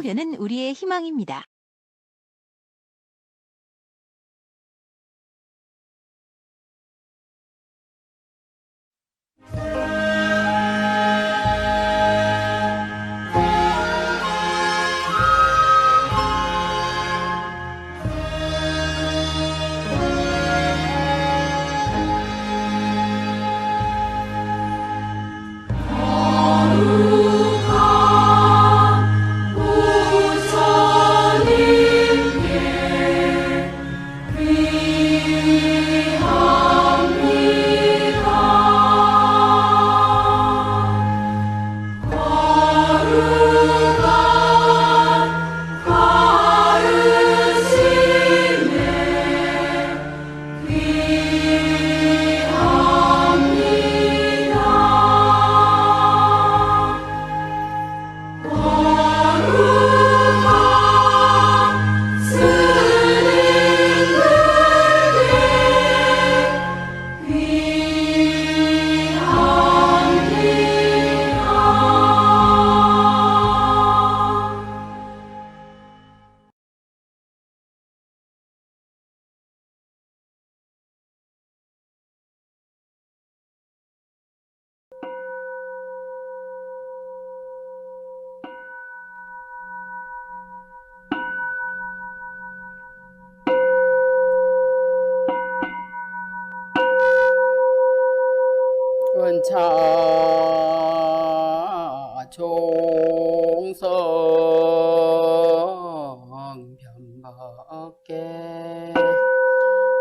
해보려는 우리의 희망입니다. 원차 종성 변법계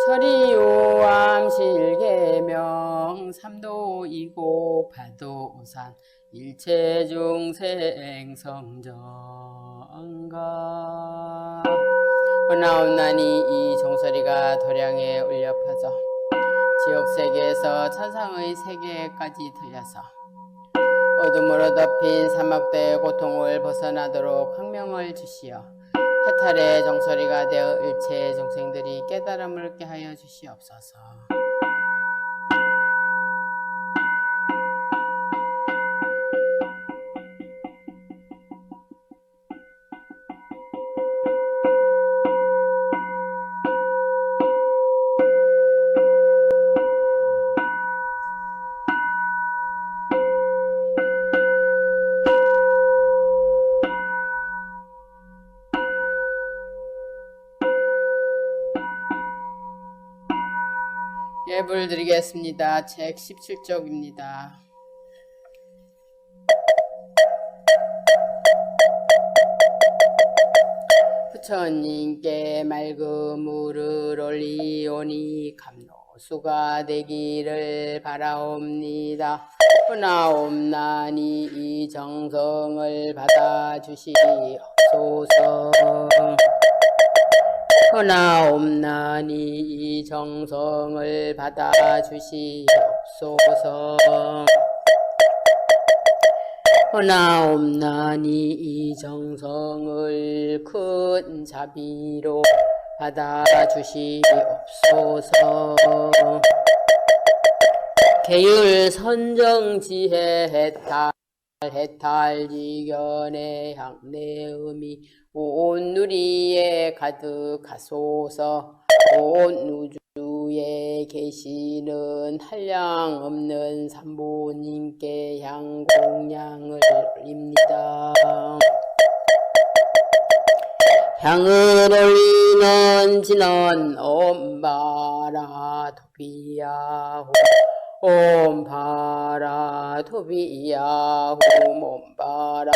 철이요암 실계명 삼도이고 파도산 일체중생 성정가 원나옵나니 이 종소리가 도량에 울려 퍼져 지옥세계에서 천상의 세계까지 들려서 어둠으로 덮인 사막대의 고통을 벗어나도록 광명을 주시어 해탈의 종소리가 되어 일체의众생들이 깨달음을 얻게 하여 주시옵소서. 예불 드리겠습니다. 책 17쪽입니다. 부처님께 맑은 물을 올리오니 감로수가 되기를 바라옵니다. 나옵나니 이 정성을 받아주시옵소서. 나옵나니 이 정성을 받아주시옵소서. 나옵나니 이 정성을 큰 자비로 받아주시옵소서. 계율 선정지혜 해탈 지견의 향내음이 온 누리에 가득하소서. 온 우주에 계시는 한량없는 삼보님께 향공양을 올립니다. 향을 올리는 진원 옴바라 도비야호 옴바라 도비야호 옴바라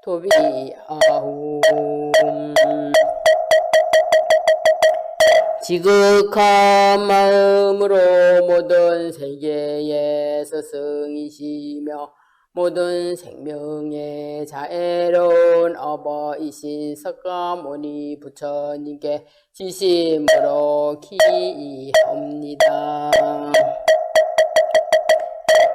도비야호. 지극한 마음으로 모든 세계의 스승이시며 모든 생명의 자애로운 어버이신 석가모니 부처님께 진심으로 기이옵니다.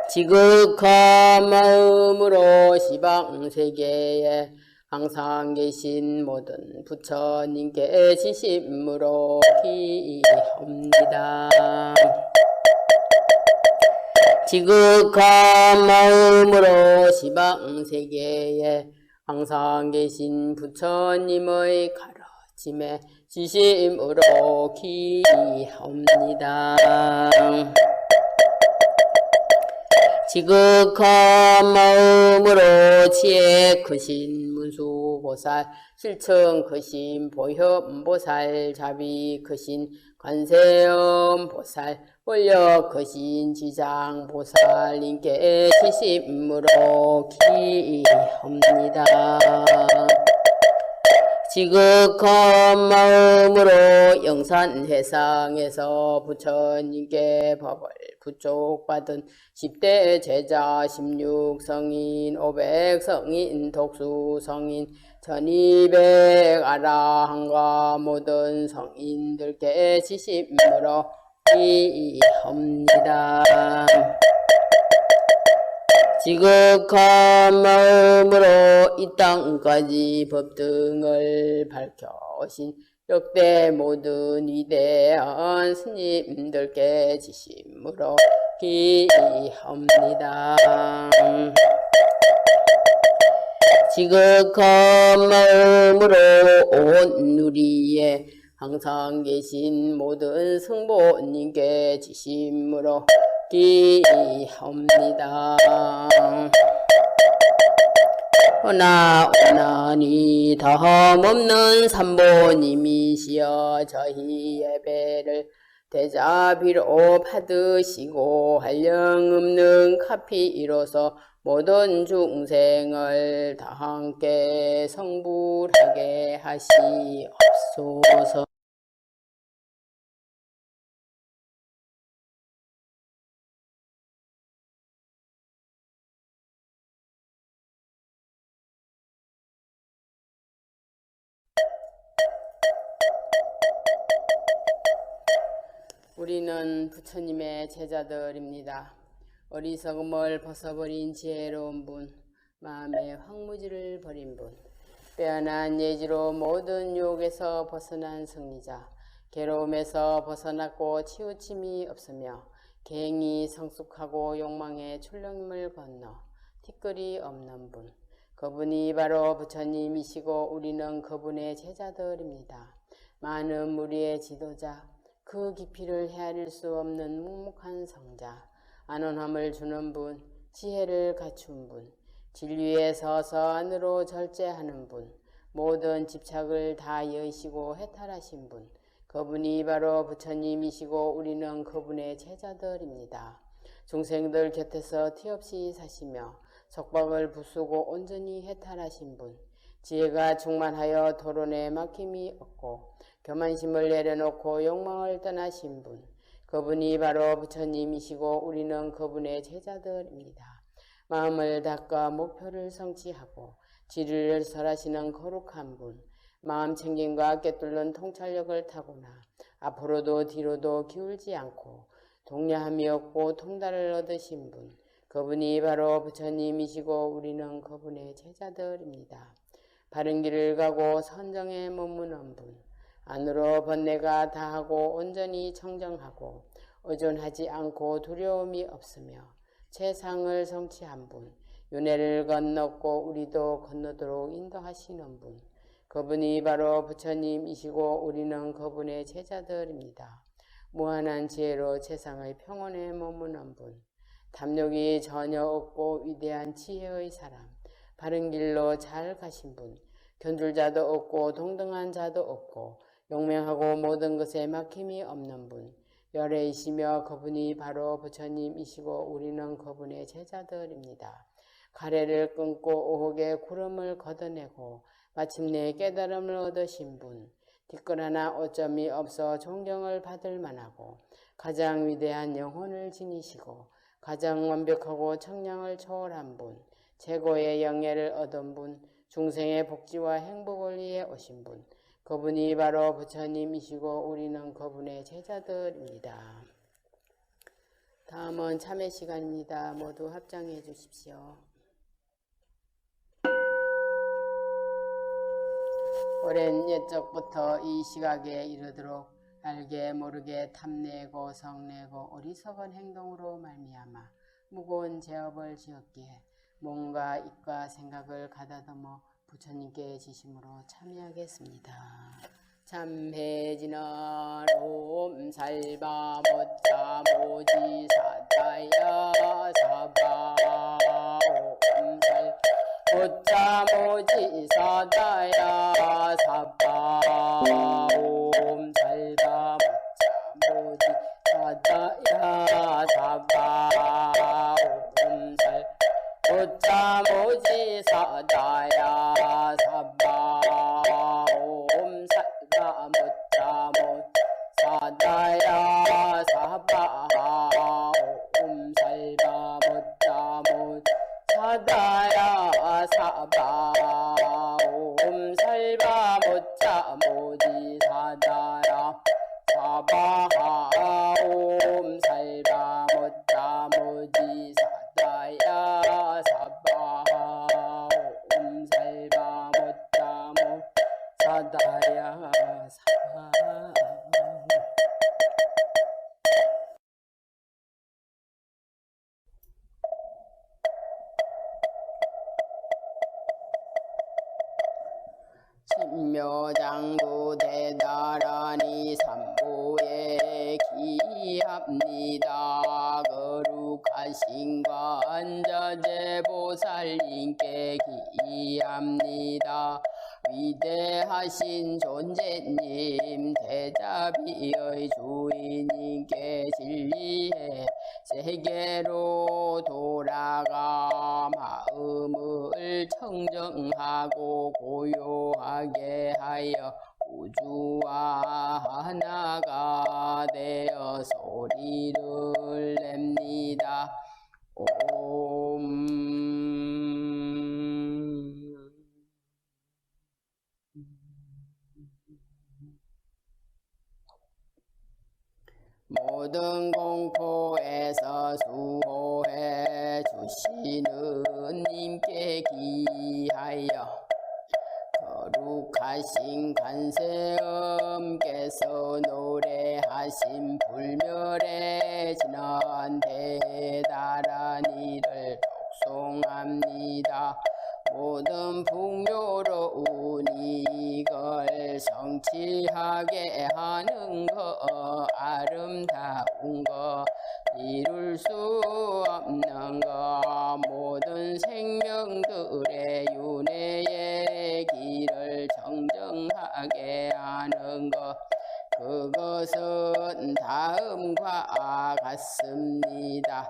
지극한 마음으로 시방세계에 항상 계신 모든 부처님께 진심으로 기이옵니다. 지극한 마음으로 시방세계에 항상 계신 부처님의 가르침에 진심으로 기하옵니다. 지극한 마음으로 지혜 크신 문수보살, 실청 크신 보현보살, 자비 크신 관세음보살, 원력 크신 지장보살님께 진심으로 기합니다. 지극한 마음으로 영산회상에서 부처님께 법을 부족받은 10대 제자 16성인 500성인 독수성인 1200 아라한과 모든 성인들께 진심으로 기합니다. 지극한 마음으로 이 땅까지 법등을 밝혀오신 역대 모든 위대한 스님들께 진심으로 기합니다. 지극한 마음으로 온 누리에 항상 계신 모든 성보님께 진심으로 기합니다. 오나니 덤없는 삼보님이시여 저희 예배를 대자비로 받으시고 한량없는 카피로서 모든 중생을 다 함께 성불하게 하시옵소서. 우리는 부처님의 제자들입니다. 어리석음을 벗어버린 지혜로운 분, 마음의 황무지를 버린 분, 빼어난 예지로 모든 유혹에서 벗어난 승리자, 괴로움에서 벗어났고 치우침이 없으며 갱이 성숙하고 욕망의 출렁임을 건너 티끌이 없는 분, 그분이 바로 부처님이시고 우리는 그분의 제자들입니다. 많은 무리의 지도자, 그 깊이를 헤아릴 수 없는 묵묵한 성자, 안온함을 주는 분, 지혜를 갖춘 분, 진리에 서서 안으로 절제하는 분, 모든 집착을 다 여의시고 해탈하신 분, 그분이 바로 부처님이시고 우리는 그분의 제자들입니다. 중생들 곁에서 티없이 사시며 속박을 부수고 온전히 해탈하신 분, 지혜가 충만하여 토론에 막힘이 없고 교만심을 내려놓고 욕망을 떠나신 분, 그분이 바로 부처님이시고 우리는 그분의 제자들입니다. 마음을 닦아 목표를 성취하고 진리를 설하시는 거룩한 분, 마음 챙김과 꿰뚫는 통찰력을 타고나 앞으로도 뒤로도 기울지 않고 동려함이 없고 통달을 얻으신 분, 그분이 바로 부처님이시고 우리는 그분의 제자들입니다. 바른 길을 가고 선정에 머무는 분, 안으로 번뇌가 다하고 온전히 청정하고 의존하지 않고 두려움이 없으며 최상을 성취한 분, 윤회를 건넜고 우리도 건너도록 인도하시는 분, 그분이 바로 부처님이시고 우리는 그분의 제자들입니다. 무한한 지혜로 세상의 평온에 머무는 분, 탐욕이 전혀 없고 위대한 지혜의 사람, 바른 길로 잘 가신 분, 견줄자도 없고 동등한 자도 없고 용맹하고 모든 것에 막힘이 없는 분, 열애이시며 그분이 바로 부처님이시고 우리는 그분의 제자들입니다. 가래를 끊고 오혹의 구름을 걷어내고 마침내 깨달음을 얻으신 분, 티끌 하나 오점이 없어 존경을 받을 만하고 가장 위대한 영혼을 지니시고 가장 완벽하고 청량을 초월한 분, 최고의 영예를 얻은 분, 중생의 복지와 행복을 위해 오신 분, 그분이 바로 부처님이시고 우리는 그분의 제자들입니다. 다음은 참회 시간입니다. 모두 합장해 주십시오. 오랜 옛적부터 이 시각에 이르도록 알게 모르게 탐내고 성내고 어리석은 행동으로 말미암아 무거운 죄업을 지었기에 몸과 입과 생각을 가다듬어 부처님께 지심으로 참여하겠습니다. 참회지나 롬살바 못자 모지 사다야 사바 옴살 못자 모지 사다야 사바 옴살바 못자 모지 사다야 사바 옴살 못자 모지 사다야 사바 옴살바 못자 못 사다야 사바 옴살바 못자 못 사다야 사바 옴살바 못자 모지 사다야 사바 옴살바 못자 모지 사다야 사바 옴살바 못자 못 사다야 사바 신묘장구 대다라니 삼보에 기합니다. 거룩하신 관자재보살님께 기합니다. 위대하신 존재님 대자비의 주인님께 진리해 세계로 돌아가 마음을 청정하고 고요하게 하여 우주와 하나가 되어 소리를 냅니다. 옴 모든 공포에서 수호해 주시는 님께 기하여 거룩하신 관세음께서 노래하신 불멸의 진한 대단한 일을 독송합니다. 모든 풍요로운 이걸 성취하게 하는 것, 아름다운 것, 이룰 수 없는 것, 모든 생명들의 윤회의 길을 정정하게 하는 것, 그것은 다음과 같습니다.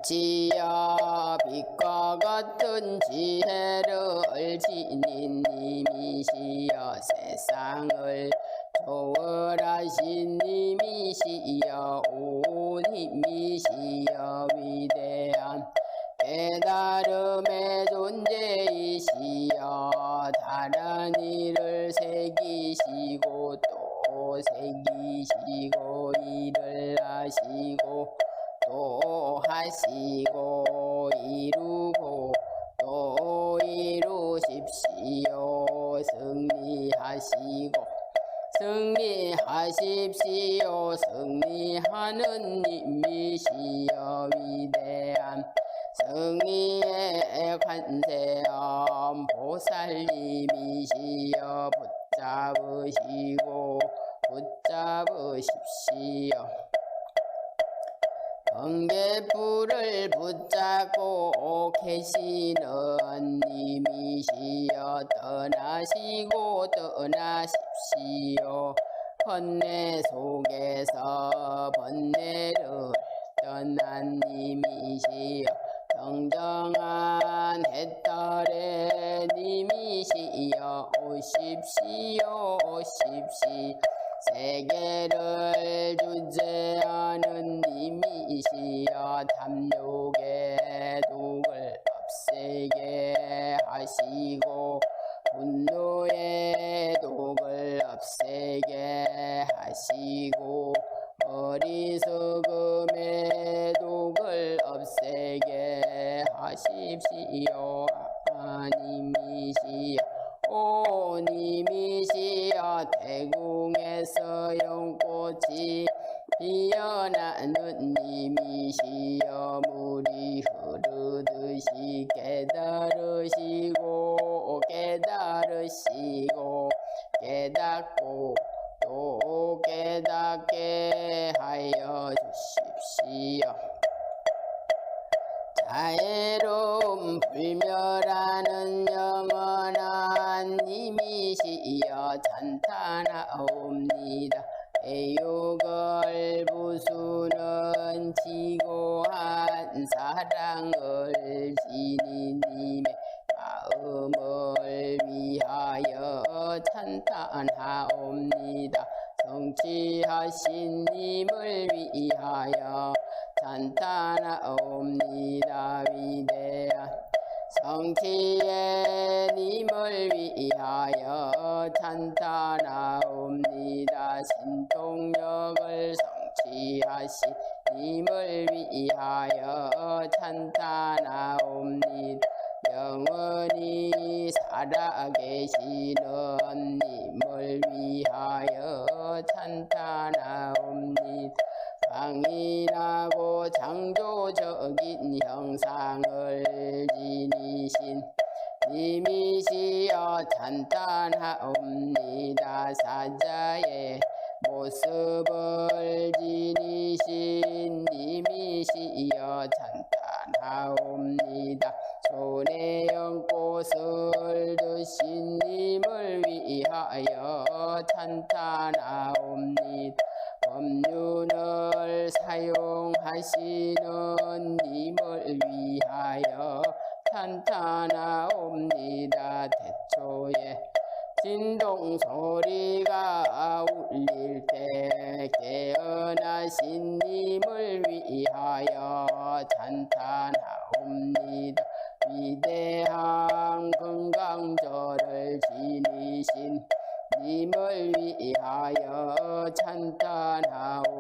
빛이여 빛과 같은 지혜를 지닌 님이시여 세상을 초월하신 님이시여 온 힘이시여 위대한 깨달음의 존재이시여 다른 일을 새기시고 또 새기시고 일을 하시고 또 하시고 이루고 또 이루십시오. 승리하시고 승리하십시오. 승리하는 님이시여 위대한 승리의 관세음 보살님이시여 붙잡으시고 붙잡으십시오. 번개불을 붙잡고 계시는 님이시여 떠나시고 떠나십시오. 번뇌 속에서 번뇌를 떠난 님이시여 정정한 해탈의 님이시여 오십시오 오십시오. 세계를 주재하는 님이시여 탐욕의 독을 없애게 하시고 분노의 독을 없애게 하시고 어리석음의 독을 없애게 하십시오. 님이시여 오 님이시여 대궁에서 연꽃이 피어나는 님이시여 물이 흐르듯이 깨달으시고 깨달으시고 깨닫고 또 깨닫게 하여 주십시오. 자애로움 불멸하는 영원한 님이시여 찬탄하옵니다. 애욕을 부수는 지고한 사랑을 지닌 님의 마음을 위하여 찬탄하옵니다. 성취하신 님을 위하여 찬탄하옵니다. 위대한 성취의 님을 위하여 찬탄하옵니다. 신통력을 성취하신 님을 위하여 찬탄하옵니다. 영원히 살아계시는 님을 위하여 찬탄하옵니다. 강인하고 창조적인 형상을 지니신 님이시여 찬탄하옵니다. 사자의 모습을 지니신 님이시여 찬탄하옵니다. 손에 연꽃을 드신 님을 위하여 찬탄하옵니다. 법륜을 사용하시는 님을 위하여 찬탄하옵니다. 태초에 진동 소리가 울릴 때 깨어나신 님을 위하여 찬탄하옵니다. 위대한 건강절을 지니신 님을 위하여 찬탄하옵니다.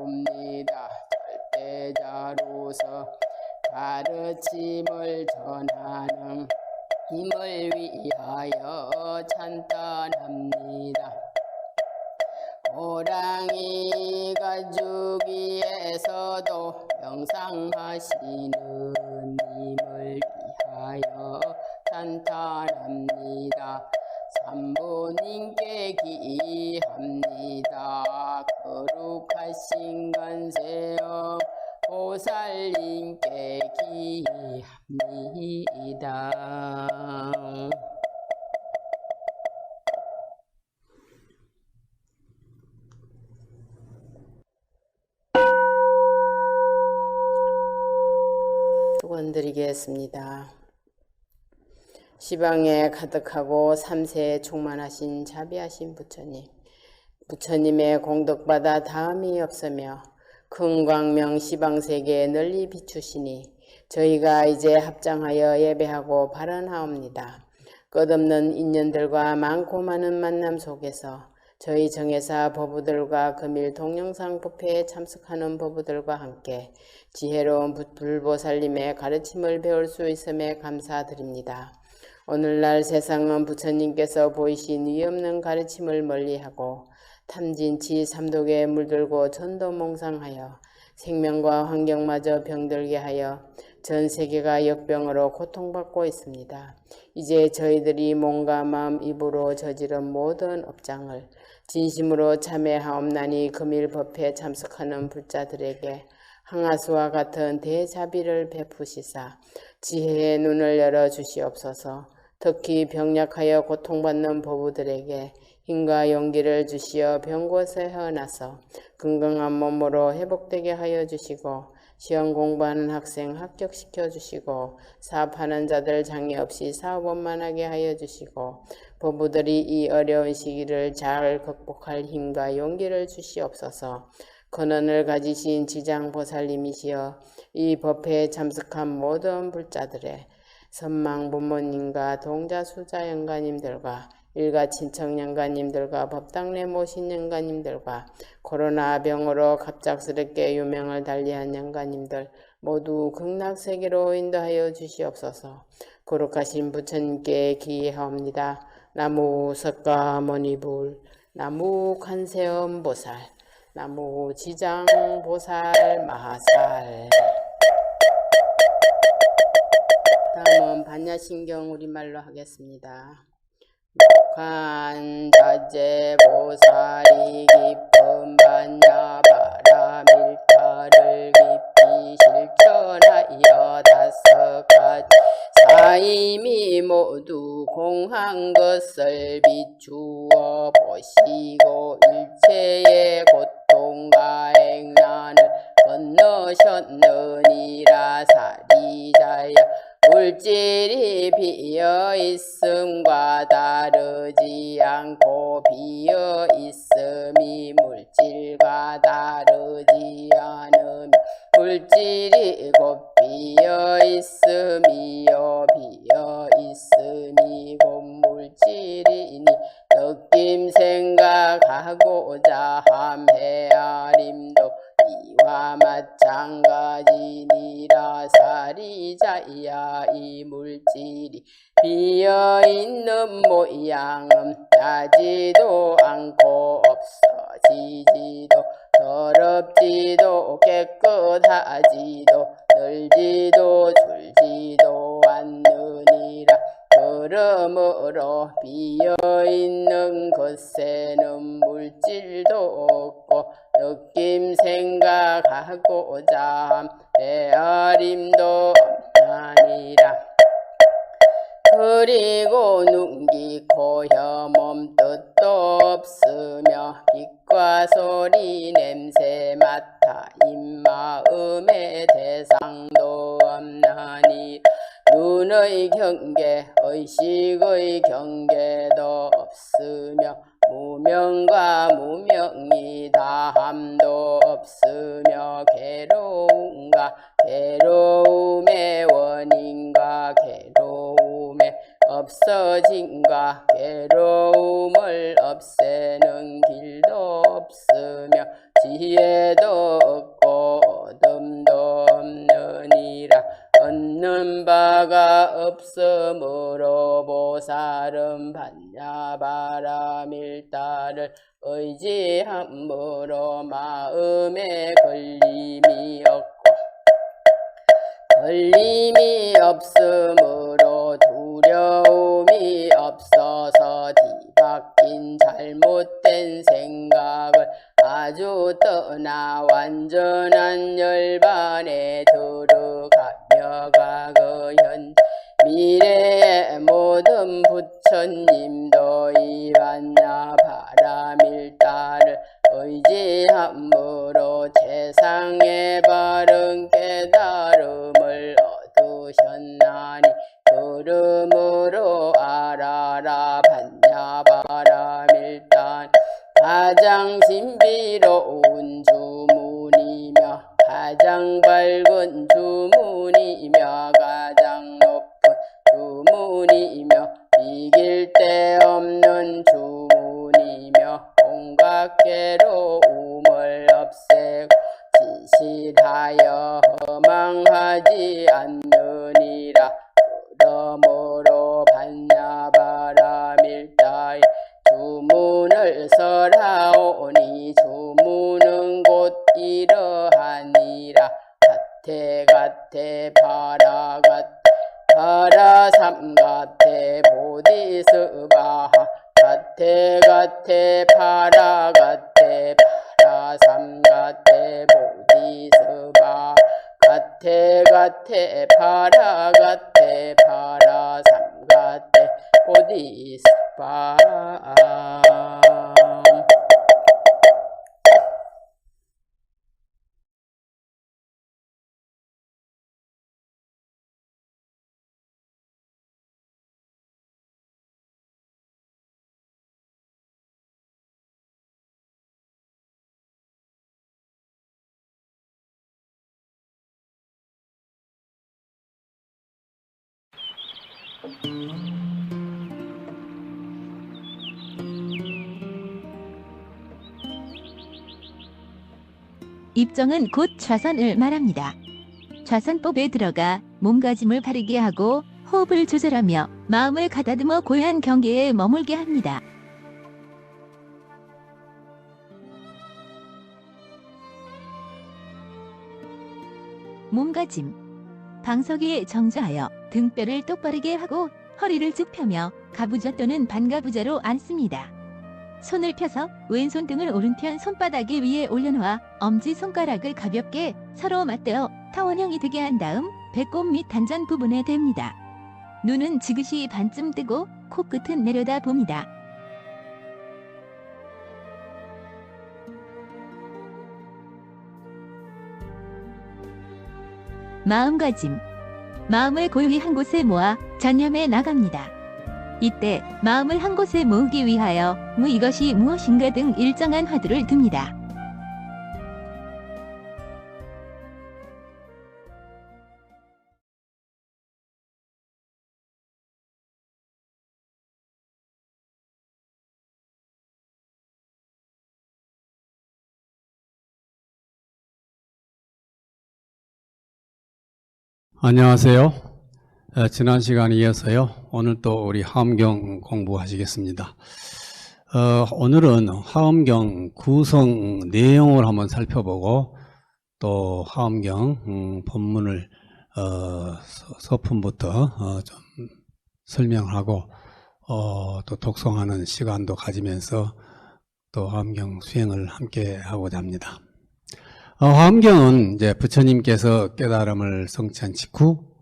절대자로서 가르침을 전하는 님을 위하여 찬탄합니다. 호랑이 가죽위에서도 명상하시는 님을 위하여 찬탄합니다. 삼부님께 기합니다. 거룩하신 관세음 보살님께 기합니다. 축원드리겠습니다. 시방에 가득하고 삼세에 충만하신 자비하신 부처님, 부처님의 공덕받아 다음이 없으며 큰 광명 시방세계에 널리 비추시니 저희가 이제 합장하여 예배하고 발언하옵니다. 끝없는 인연들과 많고 많은 만남 속에서 저희 정회사 법우들과 금일 동영상 법회에 참석하는 법우들과 함께 지혜로운 불보살님의 가르침을 배울 수 있음에 감사드립니다. 오늘날 세상은 부처님께서 보이신 위없는 가르침을 멀리하고 탐진치 삼독에 물들고 전도몽상하여 생명과 환경마저 병들게 하여 전 세계가 역병으로 고통받고 있습니다. 이제 저희들이 몸과 마음, 입으로 저지른 모든 업장을 진심으로 참회하옵나니 금일 법회에 참석하는 불자들에게 항아수와 같은 대자비를 베푸시사 지혜의 눈을 열어 주시옵소서. 특히 병약하여 고통받는 보부들에게 힘과 용기를 주시어 병곳에 헤어나서 건강한 몸으로 회복되게 하여 주시고 시험 공부하는 학생 합격시켜 주시고 사업하는 자들 장애 없이 사업 원만하게 하여 주시고 보부들이 이 어려운 시기를 잘 극복할 힘과 용기를 주시옵소서. 근원을 가지신 지장보살님이시여 이 법회에 참석한 모든 불자들의 선망 부모님과 동자 수자 영가님들과 일가 친척 영가님들과 법당내 모신 영가님들과 코로나 병으로 갑작스럽게 유명을 달리한 영가님들 모두 극락세계로 인도하여 주시옵소서. 거룩하신 부처님께 기하옵니다. 나무 석가모니불, 나무 관세음보살, 나무 지장 보살 마살. 다음은 반야신경 우리말로 하겠습니다. 관자재 보살이 깊은 반야 바라밀타를 깊이 실천하여 다섯 가지 사임이 모두 공한 것을 비추어 보시고 일체의 고통과 액난을 건너셨느니라. 사리자야 물질이 비어있음과 다르지 않고 비어있음이 물질과 다르지 않으며 물질이 곧 비어있음이요 비어있음이 곧 물질이니 느낌 생각하고자 함 헤아림도 이와 마찬가지니라. 사리자야 이 물질이 비어있는 모양은 나지도 않고 없어지지도 더럽지도 깨끗하지도 늘지도 줄지도 않느니라. 그러므로 비어있는 것에는 물질도 없고 느낌 생각하고자 헤아림도 없나니라. 그리고 눈기 코혀 몸 뜻도 없으며 빛과 소리 냄새 맡아 입마음의 대상도 없나니. 눈의 경계 의식의 경계도 없으며 무명과 무명이 다함도 없으며 괴로움과 괴로움의 원인과 괴로움의 없어짐과 괴로움을 없애는 길도 없으며 지혜도 없고 어둠도 없느니라. 얻는 바가 없으므로 보살은 반야바라밀타를 의지함으로 마음에 걸림이 없고 걸림이 없으므로 두려움이 없어서 뒤바뀐 잘못된 생각을 아주 떠나 완전한 열반에 들어가며 과거현 미래의 모든 부처님도 이 반야 바라밀타를 의지함으로 세상의 바른 깨달음을 얻으셨나니. 그러므로 알아라. 반야 바라밀타 가장 신비로운 주문이며 가장 밝은 주문이며 가장 높은 주문이며 이길 데 없는 주문이며 온갖 괴로움을 없애고 진실하여 허망하지 않느니라. 그러므로 반야바라밀타의 주문을 설하오니 주문은 곧 이러하니라. 가테가테 파라삼가테 보디스바하 가테가테 파라가테 파라삼가테 보디스바하 가테가테 파라가테 파라삼가테 보디스바하. 입정은 곧 좌선을 말합니다. 좌선법에 들어가 몸가짐을 바르게 하고 호흡을 조절하며 마음을 가다듬어 고요한 경계에 머물게 합니다. 몸가짐. 방석에 정좌하여 등뼈를 똑바르게 하고 허리를 쭉 펴며 가부좌 또는 반가부좌로 앉습니다. 손을 펴서 왼손 등을 오른편 손바닥에 위에 올려놓아 엄지손가락을 가볍게 서로 맞대어 타원형이 되게 한 다음 배꼽 및 단전 부분에 댑니다. 눈은 지그시 반쯤 뜨고 코끝은 내려다 봅니다. 마음가짐. 마음을 고요히 한 곳에 모아 전념해 나갑니다. 이때 마음을 한 곳에 모으기 위하여 이것이 무엇인가 등 일정한 화두를 둡니다. 안녕하세요. 지난 시간에 이어서요. 오늘 또 우리 화엄경 공부하시겠습니다. 오늘은 화엄경 구성 내용을 한번 살펴보고 또 화엄경 본문을 서품부터 좀 설명하고 또 독송하는 시간도 가지면서 또 화엄경 수행을 함께 하고자 합니다. 화엄경은 이제 부처님께서 깨달음을 성취한 직후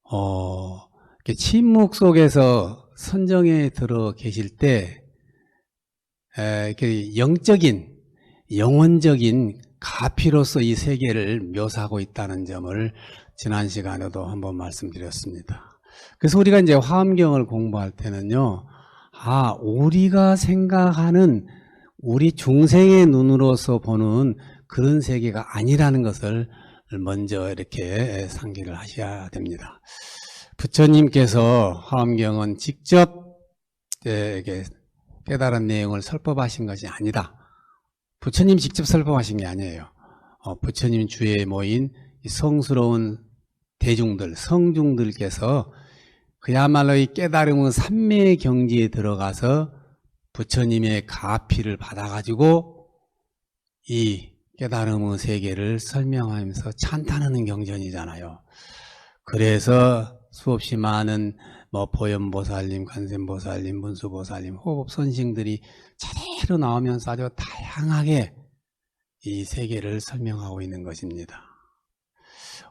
이렇게 침묵 속에서 선정에 들어 계실 때 이렇게 영적인 영원적인 가피로서 이 세계를 묘사하고 있다는 점을 지난 시간에도 한번 말씀드렸습니다. 그래서 우리가 이제 화엄경을 공부할 때는요, 우리가 생각하는 우리 중생의 눈으로서 보는 그런 세계가 아니라는 것을 먼저 이렇게 상기를 하셔야 됩니다. 부처님께서 화엄경은 직접 깨달은 내용을 설법하신 것이 아니다. 부처님이 직접 설법하신 게 아니에요. 부처님 주위에 모인 성스러운 대중들, 성중들께서 그야말로 이 깨달음의 삼매의 경지에 들어가서 부처님의 가피를 받아가지고 이 깨달음의 세계를 설명하면서 찬탄하는 경전이잖아요. 그래서 수없이 많은 보현보살님, 관세음보살님, 문수보살님, 호법선생들이 차례로 나오면서 아주 다양하게 이 세계를 설명하고 있는 것입니다.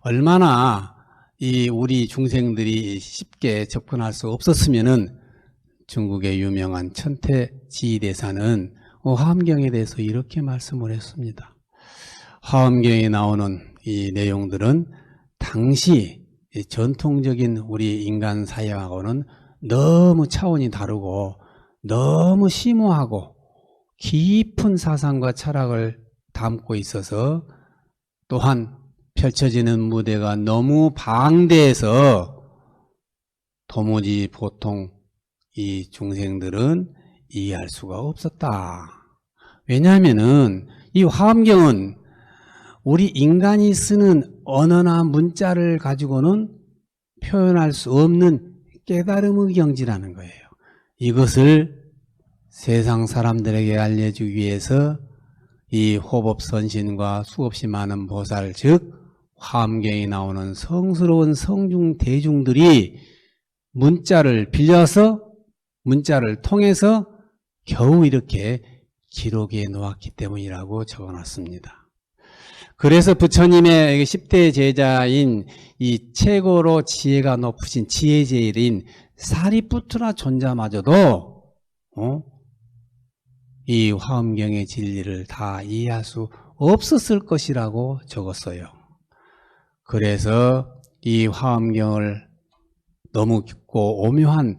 얼마나 이 우리 중생들이 쉽게 접근할 수 없었으면은 중국의 유명한 천태지대사는 화엄경에 대해서 이렇게 말씀을 했습니다. 화엄경에 나오는 이 내용들은 당시 전통적인 우리 인간 사회하고는 너무 차원이 다르고 너무 심오하고 깊은 사상과 철학을 담고 있어서 또한 펼쳐지는 무대가 너무 방대해서 도무지 보통 이 중생들은 이해할 수가 없었다. 왜냐하면은 이 화엄경은 우리 인간이 쓰는 언어나 문자를 가지고는 표현할 수 없는 깨달음의 경지라는 거예요. 이것을 세상 사람들에게 알려주기 위해서 이 호법선신과 수없이 많은 보살, 즉 화엄경에 나오는 성스러운 성중 대중들이 문자를 빌려서 문자를 통해서 겨우 이렇게 기록해 놓았기 때문이라고 적어놨습니다. 그래서 부처님의 10대 제자인 이 최고로 지혜가 높으신 지혜제일인 사리푸트라 존자마저도 이 화엄경의 진리를 다 이해할 수 없었을 것이라고 적었어요. 그래서 이 화엄경을 너무 깊고 오묘한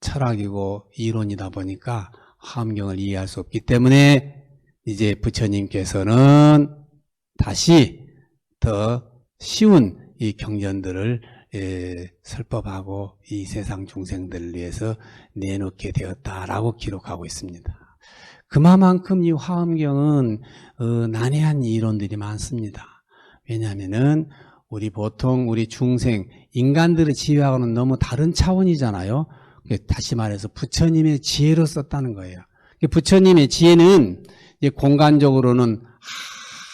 철학이고 이론이다 보니까 화엄경을 이해할 수 없기 때문에 이제 부처님께서는 다시 더 쉬운 이 경전들을 설법하고 이 세상 중생들을 위해서 내놓게 되었다라고 기록하고 있습니다. 그만큼 이 화엄경은 난해한 이론들이 많습니다. 왜냐하면은 보통 우리 중생 인간들의 지혜하고는 너무 다른 차원이잖아요. 다시 말해서 부처님의 지혜로 썼다는 거예요. 부처님의 지혜는 이제 공간적으로는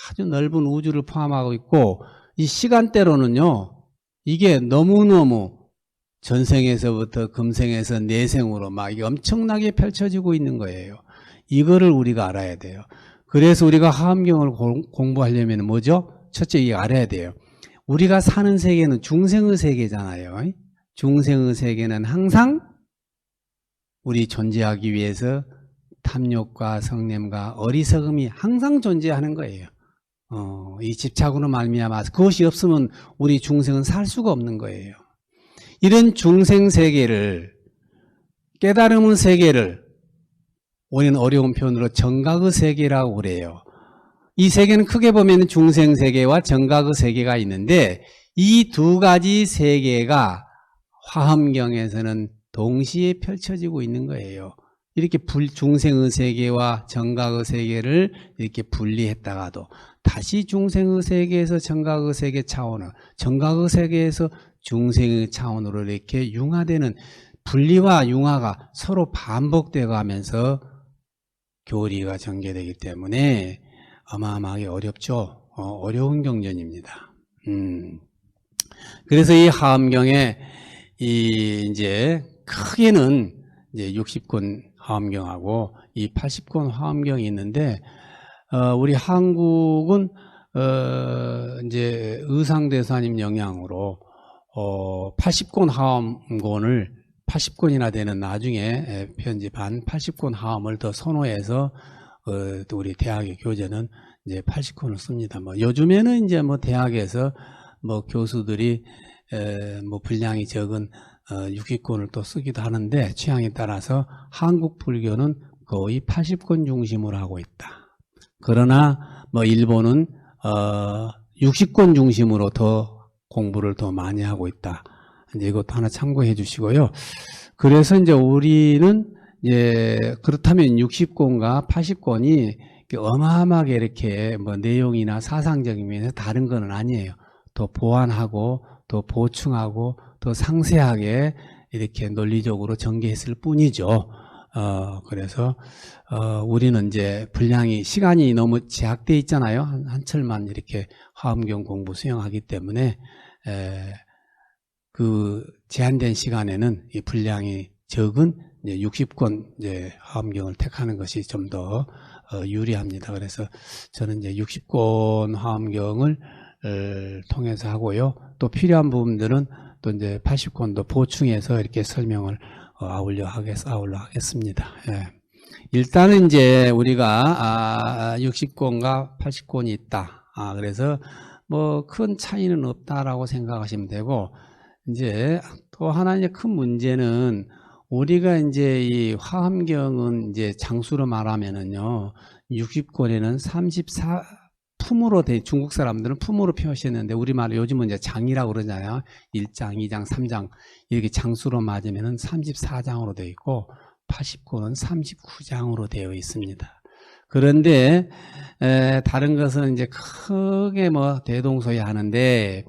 아주 넓은 우주를 포함하고 있고 이 시간대로는요, 이게 너무너무 전생에서부터 금생에서 내생으로 막 이게 엄청나게 펼쳐지고 있는 거예요. 이거를 우리가 알아야 돼요. 그래서 우리가 화엄경을 공부하려면 뭐죠? 첫째, 이게 알아야 돼요. 우리가 사는 세계는 중생의 세계잖아요. 중생의 세계는 항상 우리 존재하기 위해서 탐욕과 성냄과 어리석음이 항상 존재하는 거예요. 이 집착으로 말미암아 그것이 없으면 우리 중생은 살 수가 없는 거예요. 이런 중생 세계를, 깨달음의 세계를 우리는 어려운 표현으로 정각의 세계라고 그래요. 이 세계는 크게 보면 중생 세계와 정각의 세계가 있는데 이 두 가지 세계가 화엄경에서는 동시에 펼쳐지고 있는 거예요. 이렇게 중생의 세계와 정각의 세계를 이렇게 분리했다가도 다시 중생의 세계에서 정각의 세계 차원으로, 정각의 세계에서 중생의 차원으로 이렇게 융화되는 분리와 융화가 서로 반복되어 가면서 교리가 전개되기 때문에 어마어마하게 어렵죠. 어려운 경전입니다. 그래서 이 화엄경에 이제 크게는 이제 60권 화엄경하고 이 80권 화엄경이 있는데 우리 한국은 이제 의상대사님 영향으로 80권 화엄권을 80권이나 되는 나중에 편집한 80권 화엄을 더 선호해서 또 우리 대학의 교재는 이제 80권을 씁니다. 뭐 요즘에는 이제 뭐 대학에서 뭐 교수들이 뭐 분량이 적은 60권을 또 쓰기도 하는데 취향에 따라서 한국 불교는 거의 80권 중심으로 하고 있다. 그러나 뭐 일본은 60권 중심으로 더 공부를 더 많이 하고 있다. 이제 이것도 하나 참고해 주시고요. 그래서 이제 우리는 이제 그렇다면 60권과 80권이 어마어마하게 이렇게 뭐 내용이나 사상적인 면에서 다른 건 아니에요. 더 보완하고 더 보충하고 더 상세하게 이렇게 논리적으로 전개했을 뿐이죠. 그래서 우리는 이제 분량이 시간이 너무 제약돼 있잖아요. 한 철만 이렇게 화엄경 공부 수행하기 때문에 그 제한된 시간에는 이 분량이 적은 이제 60권 이제 화엄경을 택하는 것이 좀 더 유리합니다. 그래서 저는 이제 60권 화엄경을 통해서 하고요. 또 필요한 부분들은 또 이제 80권도 보충해서 이렇게 설명을 아울러 하겠습니다. 예. 일단은 이제 우리가 60권과 80권이 있다. 그래서 뭐 큰 차이는 없다라고 생각하시면 되고, 이제 또 하나 이제 큰 문제는 우리가 이제 이 화엄경은 이제 장수로 말하면은요, 60권에는 34품으로 중국 사람들은 품으로 표시했는데 우리말로 요즘은 이제 장이라고 그러잖아요. 1장, 2장, 3장 이렇게 장수로 맞으면은 34장으로 되어 있고 80권은 39장으로 되어 있습니다. 그런데 다른 것은 이제 크게 뭐 대동소이하는데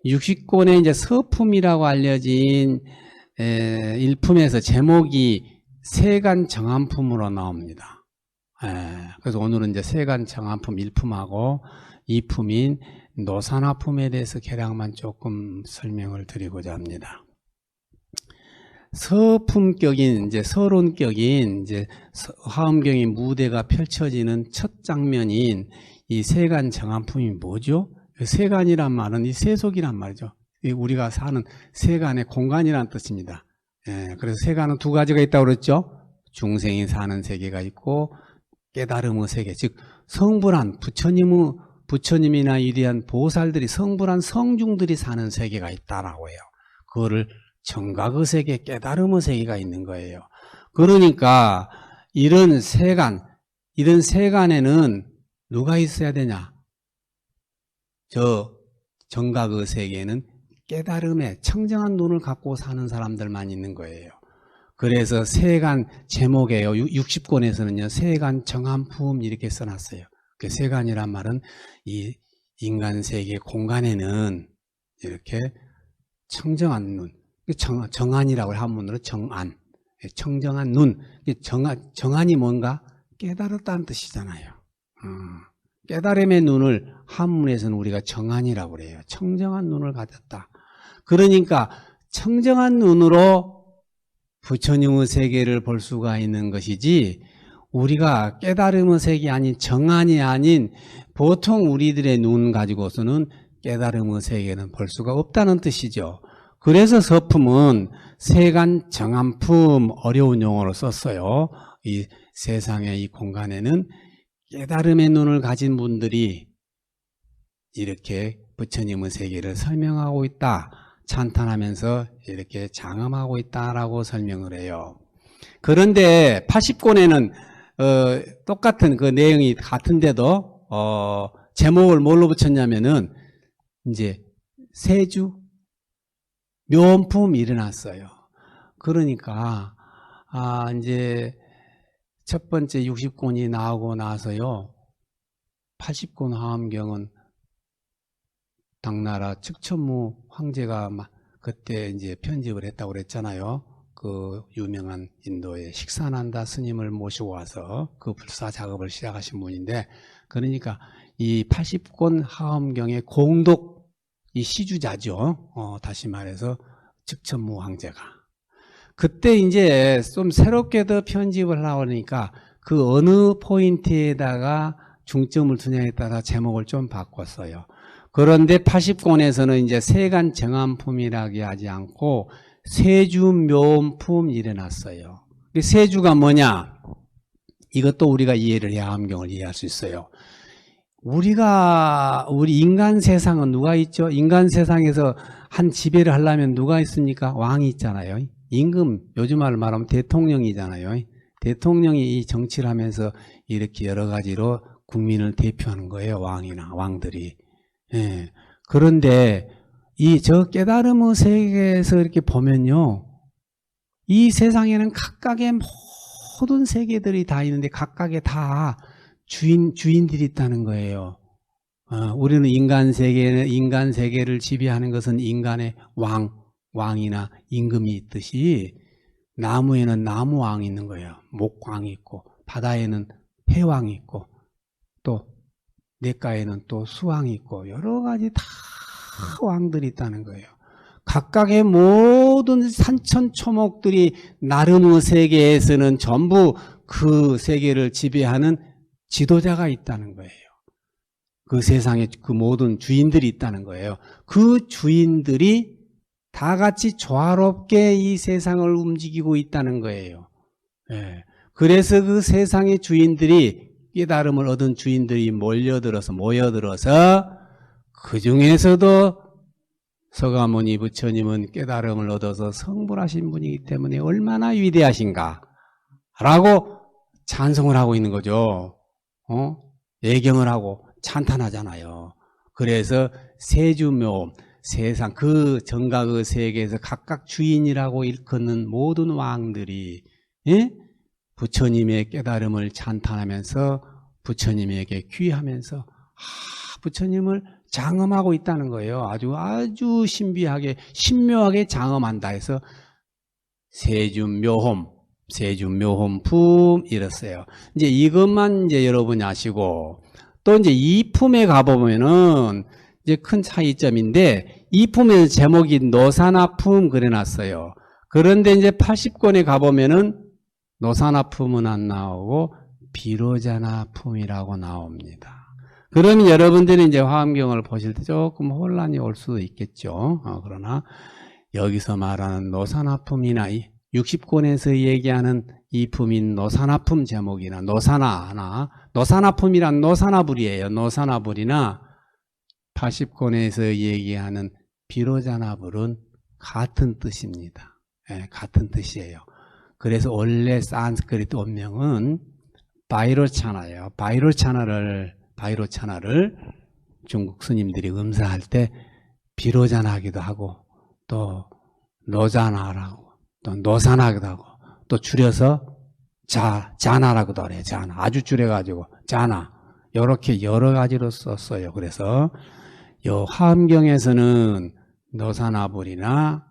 60권에 이제 서품이라고 알려진 일품에서 제목이 세간 정한품으로 나옵니다. 그래서 오늘은 이제 세간 정한품 1품하고 2품인 노산화품에 대해서 개량만 조금 설명을 드리고자 합니다. 서품격인 이제 서론격인 이제 화엄경의 무대가 펼쳐지는 첫 장면인 이 세간 정한품이 뭐죠? 세간이란 말은 이 세속이란 말이죠. 우리가 사는 세간의 공간이란 뜻입니다. 그래서 세간은 두 가지가 있다고 그랬죠. 중생이 사는 세계가 있고 깨달음의 세계, 즉 성불한 부처님이나 위대한 보살들이 성불한 성중들이 사는 세계가 있다라고 해요. 그거를 정각의 세계, 깨달음의 세계가 있는 거예요. 그러니까 이런 세간에는 누가 있어야 되냐? 저 정각의 세계에는 깨달음의 청정한 눈을 갖고 사는 사람들만 있는 거예요. 그래서 세간 제목에요. 60권에서는요. 세간 정한품 이렇게 써놨어요. 그 세간이란 말은 이 인간 세계 공간에는 이렇게 청정한 눈, 정안이라고 한문으로 정안, 청정한 눈. 정안이 뭔가 깨달았다는 뜻이잖아요. 깨달음의 눈을 한문에서는 우리가 정한이라고 그래요. 청정한 눈을 가졌다. 그러니까 청정한 눈으로 부처님의 세계를 볼 수가 있는 것이지, 우리가 깨달음의 세계 아닌 정한이 아닌 보통 우리들의 눈 가지고서는 깨달음의 세계는 볼 수가 없다는 뜻이죠. 그래서 서품은 세간 정한품, 어려운 용어로 썼어요. 이 세상의 이 공간에는 깨달음의 눈을 가진 분들이 이렇게 부처님의 세계를 설명하고 있다, 찬탄하면서 이렇게 장엄하고 있다라고 설명을 해요. 그런데 80권에는 똑같은 그 내용이 같은데도 제목을 뭘로 붙였냐면은 이제 세주 묘품이 일어났어요. 그러니까 이제 첫 번째 60권이 나오고 나서요, 80권 화엄경은 당나라 측천무 황제가 그때 이제 편집을 했다고 그랬잖아요. 그 유명한 인도의 식사난다 스님을 모시고 와서 그 불사 작업을 시작하신 분인데, 그러니까 이 80권 화엄경의 공독 이 시주자죠. 다시 말해서 측천무 황제가. 그때 이제 좀 새롭게 더 편집을 하려고 하니까 그 어느 포인트에다가 중점을 두냐에 따라 제목을 좀 바꿨어요. 그런데 80권에서는 이제 세간 정한품이라고 하지 않고 세주묘음품 일어났어요. 세주가 뭐냐? 이것도 우리가 이해를 해야 함경을 이해할 수 있어요. 우리 인간 세상은 누가 있죠? 인간 세상에서 한 지배를 하려면 누가 있습니까? 왕이 있잖아요. 임금, 요즘 말로 말하면 대통령이잖아요. 대통령이 이 정치를 하면서 이렇게 여러 가지로 국민을 대표하는 거예요. 왕들이. 예. 그런데 저 깨달음의 세계에서 이렇게 보면요, 이 세상에는 각각의 모든 세계들이 다 있는데 각각에 다 주인들이 있다는 거예요. 우리는 인간 세계를 지배하는 것은 인간의 왕이나 임금이 있듯이 나무에는 나무왕이 있는 거예요. 목왕이 있고, 바다에는 해왕이 있고, 또 냇가에는 또 수왕이 있고, 여러 가지 다 왕들이 있다는 거예요. 각각의 모든 산천초목들이 나름의 세계에서는 전부 그 세계를 지배하는 지도자가 있다는 거예요. 그 세상에 그 모든 주인들이 있다는 거예요. 그 주인들이 다 같이 조화롭게 이 세상을 움직이고 있다는 거예요. 예. 그래서 그 세상의 주인들이, 깨달음을 얻은 주인들이 모여들어서 그 중에서도 서가모니 부처님은 깨달음을 얻어서 성불하신 분이기 때문에 얼마나 위대하신가 라고 찬송을 하고 있는 거죠. 예경을 하고 찬탄하잖아요. 그래서 세주묘, 세상 그 정각의 세계에서 각각 주인이라고 일컫는 모든 왕들이, 예? 부처님의 깨달음을 찬탄하면서 부처님에게 귀하면서 부처님을 장엄하고 있다는 거예요. 아주 신비하게 신묘하게 장엄한다 해서 세주묘홈품 이랬어요. 이제 이것만 이제 여러분이 아시고, 또 이제 이 품에 가보면은 이제 큰 차이점인데, 이 품에서 제목이 노사나품 그래놨어요. 그런데 이제 80권에 가보면은 노사나품은 안 나오고 비로자나품이라고 나옵니다. 그러면 여러분들이 이제 화엄경을 보실 때 조금 혼란이 올 수도 있겠죠. 그러나 여기서 말하는 노사나품이나 60권에서 얘기하는 이 품인 노사나품 제목이나 노사나품이란 노사나불이에요. 노사나불이나 80권에서 얘기하는 비로자나불은 같은 뜻입니다. 네, 같은 뜻이에요. 그래서 원래 산스크리트 원명은 바이로차나예요. 바이로차나를 중국 스님들이 음사할 때 비로자나하기도 하고, 또 노자나라고, 또 노사나기도 하고, 또 줄여서 자나라고도 그래요. 자나. 아주 줄여가지고 자나. 이렇게 여러 가지로 썼어요. 그래서 요 화엄경에서는 노사나불이나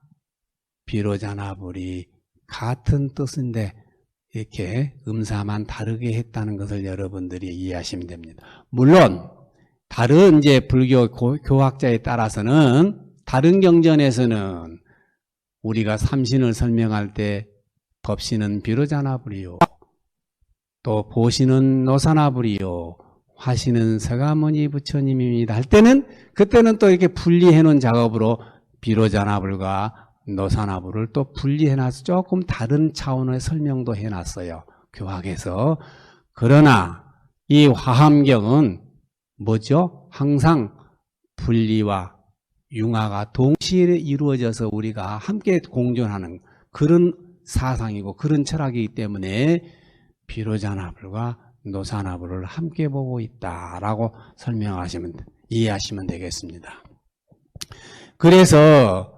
비로자나불이 같은 뜻인데 이렇게 음사만 다르게 했다는 것을 여러분들이 이해하시면 됩니다. 물론 다른 이제 불교 교학자에 따라서는 다른 경전에서는 우리가 삼신을 설명할 때 법신은 비로자나불이요, 또 보신은 노사나불이요, 화신은 서가모니 부처님입니다 할 때는 그때는 또 이렇게 분리해 놓은 작업으로 비로자나불과 노사나불을 또 분리해 놔서 조금 다른 차원의 설명도 해 놨어요, 교학에서. 그러나 이 화엄경은 뭐죠? 항상 분리와 융화가 동시에 이루어져서 우리가 함께 공존하는 그런 사상이고 그런 철학이기 때문에 비로자나불과 노사나불을 함께 보고 있다라고 이해하시면 되겠습니다. 그래서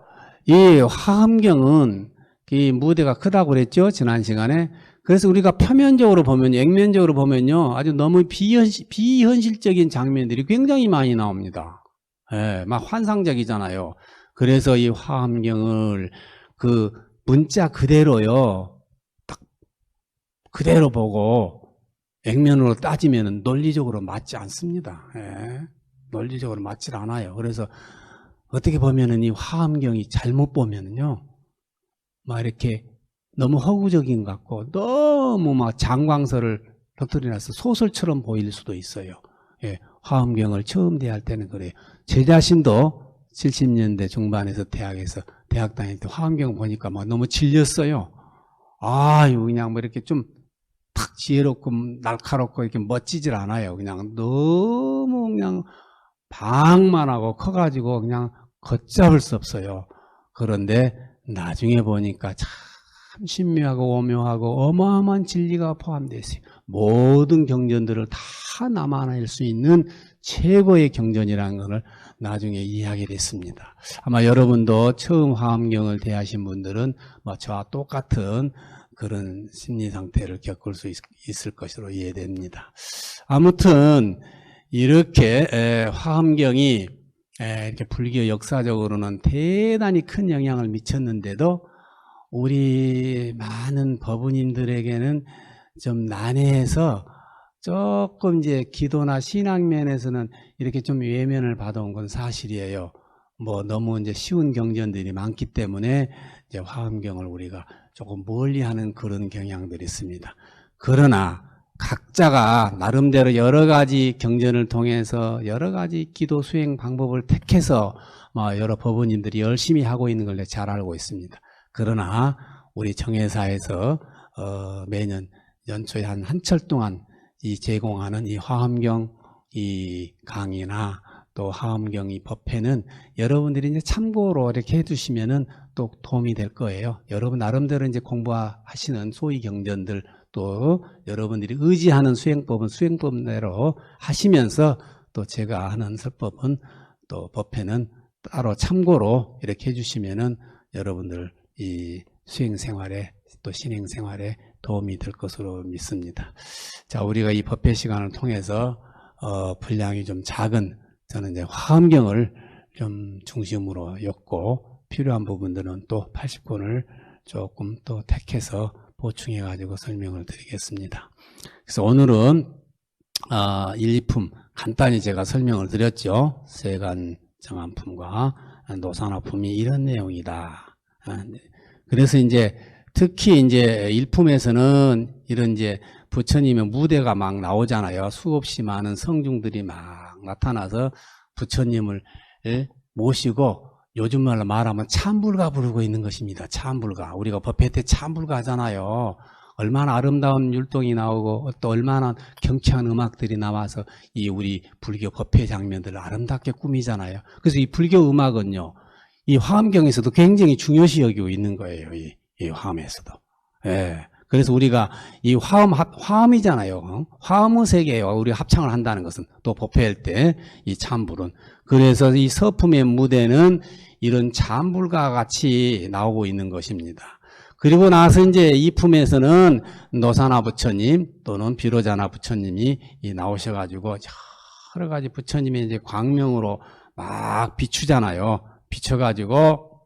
이 화엄경은 이 무대가 크다고 그랬죠, 지난 시간에. 그래서 우리가 표면적으로 보면, 액면적으로 보면요, 아주 너무 비현실적인 장면들이 굉장히 많이 나옵니다. 예, 막 환상적이잖아요. 그래서 이 화엄경을 그 문자 그대로요, 딱 그대로 보고 액면으로 따지면 논리적으로 맞지 않습니다. 예, 논리적으로 맞지 않아요. 그래서 어떻게 보면은 이 화엄경이 잘못 보면은요, 막 이렇게 너무 허구적인 것 같고 너무 막 장광설을 터뜨려놔서 소설처럼 보일 수도 있어요. 예, 화엄경을 처음 대할 때는 그래요. 제 자신도 70년대 중반에서 대학 다닐 때 화엄경 보니까 막 너무 질렸어요. 이거 그냥 뭐 이렇게 좀 탁 지혜롭고 날카롭고 이렇게 멋지질 않아요. 그냥 너무 그냥 방만하고 커가지고 그냥 걷잡을 수 없어요. 그런데 나중에 보니까 참 신묘하고 오묘하고 어마어마한 진리가 포함되어 있어요. 모든 경전들을 다 남아낼 수 있는 최고의 경전이라는 것을 나중에 이해하게 됐습니다. 아마 여러분도 처음 화엄경을 대하신 분들은 뭐 저와 똑같은 그런 심리 상태를 겪을 수 있을 것으로 이해됩니다. 아무튼 이렇게 화엄경이 이렇게 불교 역사적으로는 대단히 큰 영향을 미쳤는데도 우리 많은 법우님들에게는 좀 난해해서 조금 이제 기도나 신앙 면에서는 이렇게 좀 외면을 받아온 건 사실이에요. 뭐 너무 이제 쉬운 경전들이 많기 때문에 이제 화엄경을 우리가 조금 멀리하는 그런 경향들이 있습니다. 그러나 각자가 나름대로 여러 가지 경전을 통해서 여러 가지 기도 수행 방법을 택해서 여러 법우님들이 열심히 하고 있는 걸 잘 알고 있습니다. 그러나 우리 정회사에서 매년 연초에 한 철 동안 이 제공하는 이 화엄경 이 강의나 또 화엄경 이 법회는 여러분들이 이제 참고로 이렇게 해두시면은 또 도움이 될 거예요. 여러분 나름대로 이제 공부하시는 소위 경전들 또 여러분들이 의지하는 수행법은 수행법대로 하시면서 또 제가 하는 설법은 또 법회는 따로 참고로 이렇게 해주시면은 여러분들 이 수행생활에 또 신행생활에 도움이 될 것으로 믿습니다. 자, 우리가 이 법회 시간을 통해서 분량이 좀 작은 저는 이제 화엄경을 좀 중심으로 엮고 필요한 부분들은 또 80권을 조금 또 택해서 보충해 가지고 설명을 드리겠습니다. 그래서 오늘은 1, 2품 간단히 제가 설명을 드렸죠. 세간 정한품과 노산화품이 이런 내용이다. 그래서 이제 특히 이제 1품에서는 이런 이제 부처님의 무대가 막 나오잖아요. 수없이 많은 성중들이 막 나타나서 부처님을 모시고 요즘 말로 말하면 참불가 부르고 있는 것입니다. 참불가. 우리가 법회 때 참불가 하잖아요. 얼마나 아름다운 율동이 나오고 또 얼마나 경쾌한 음악들이 나와서 이 우리 불교 법회 장면들을 아름답게 꾸미잖아요. 그래서 이 불교 음악은요, 이 화엄경에서도 굉장히 중요시 여기고 있는 거예요. 이 화엄에서도. 예. 그래서 우리가 이 화엄이잖아요. 화엄의 세계와 우리가 합창을 한다는 것은 또 법회할 때 이 참불은. 그래서 이 서품의 무대는 이런 참불과 같이 나오고 있는 것입니다. 그리고 나서 이제 이 품에서는 노사나 부처님 또는 비로자나 부처님이 나오셔가지고 여러 가지 부처님의 이제 광명으로 막 비추잖아요. 비춰가지고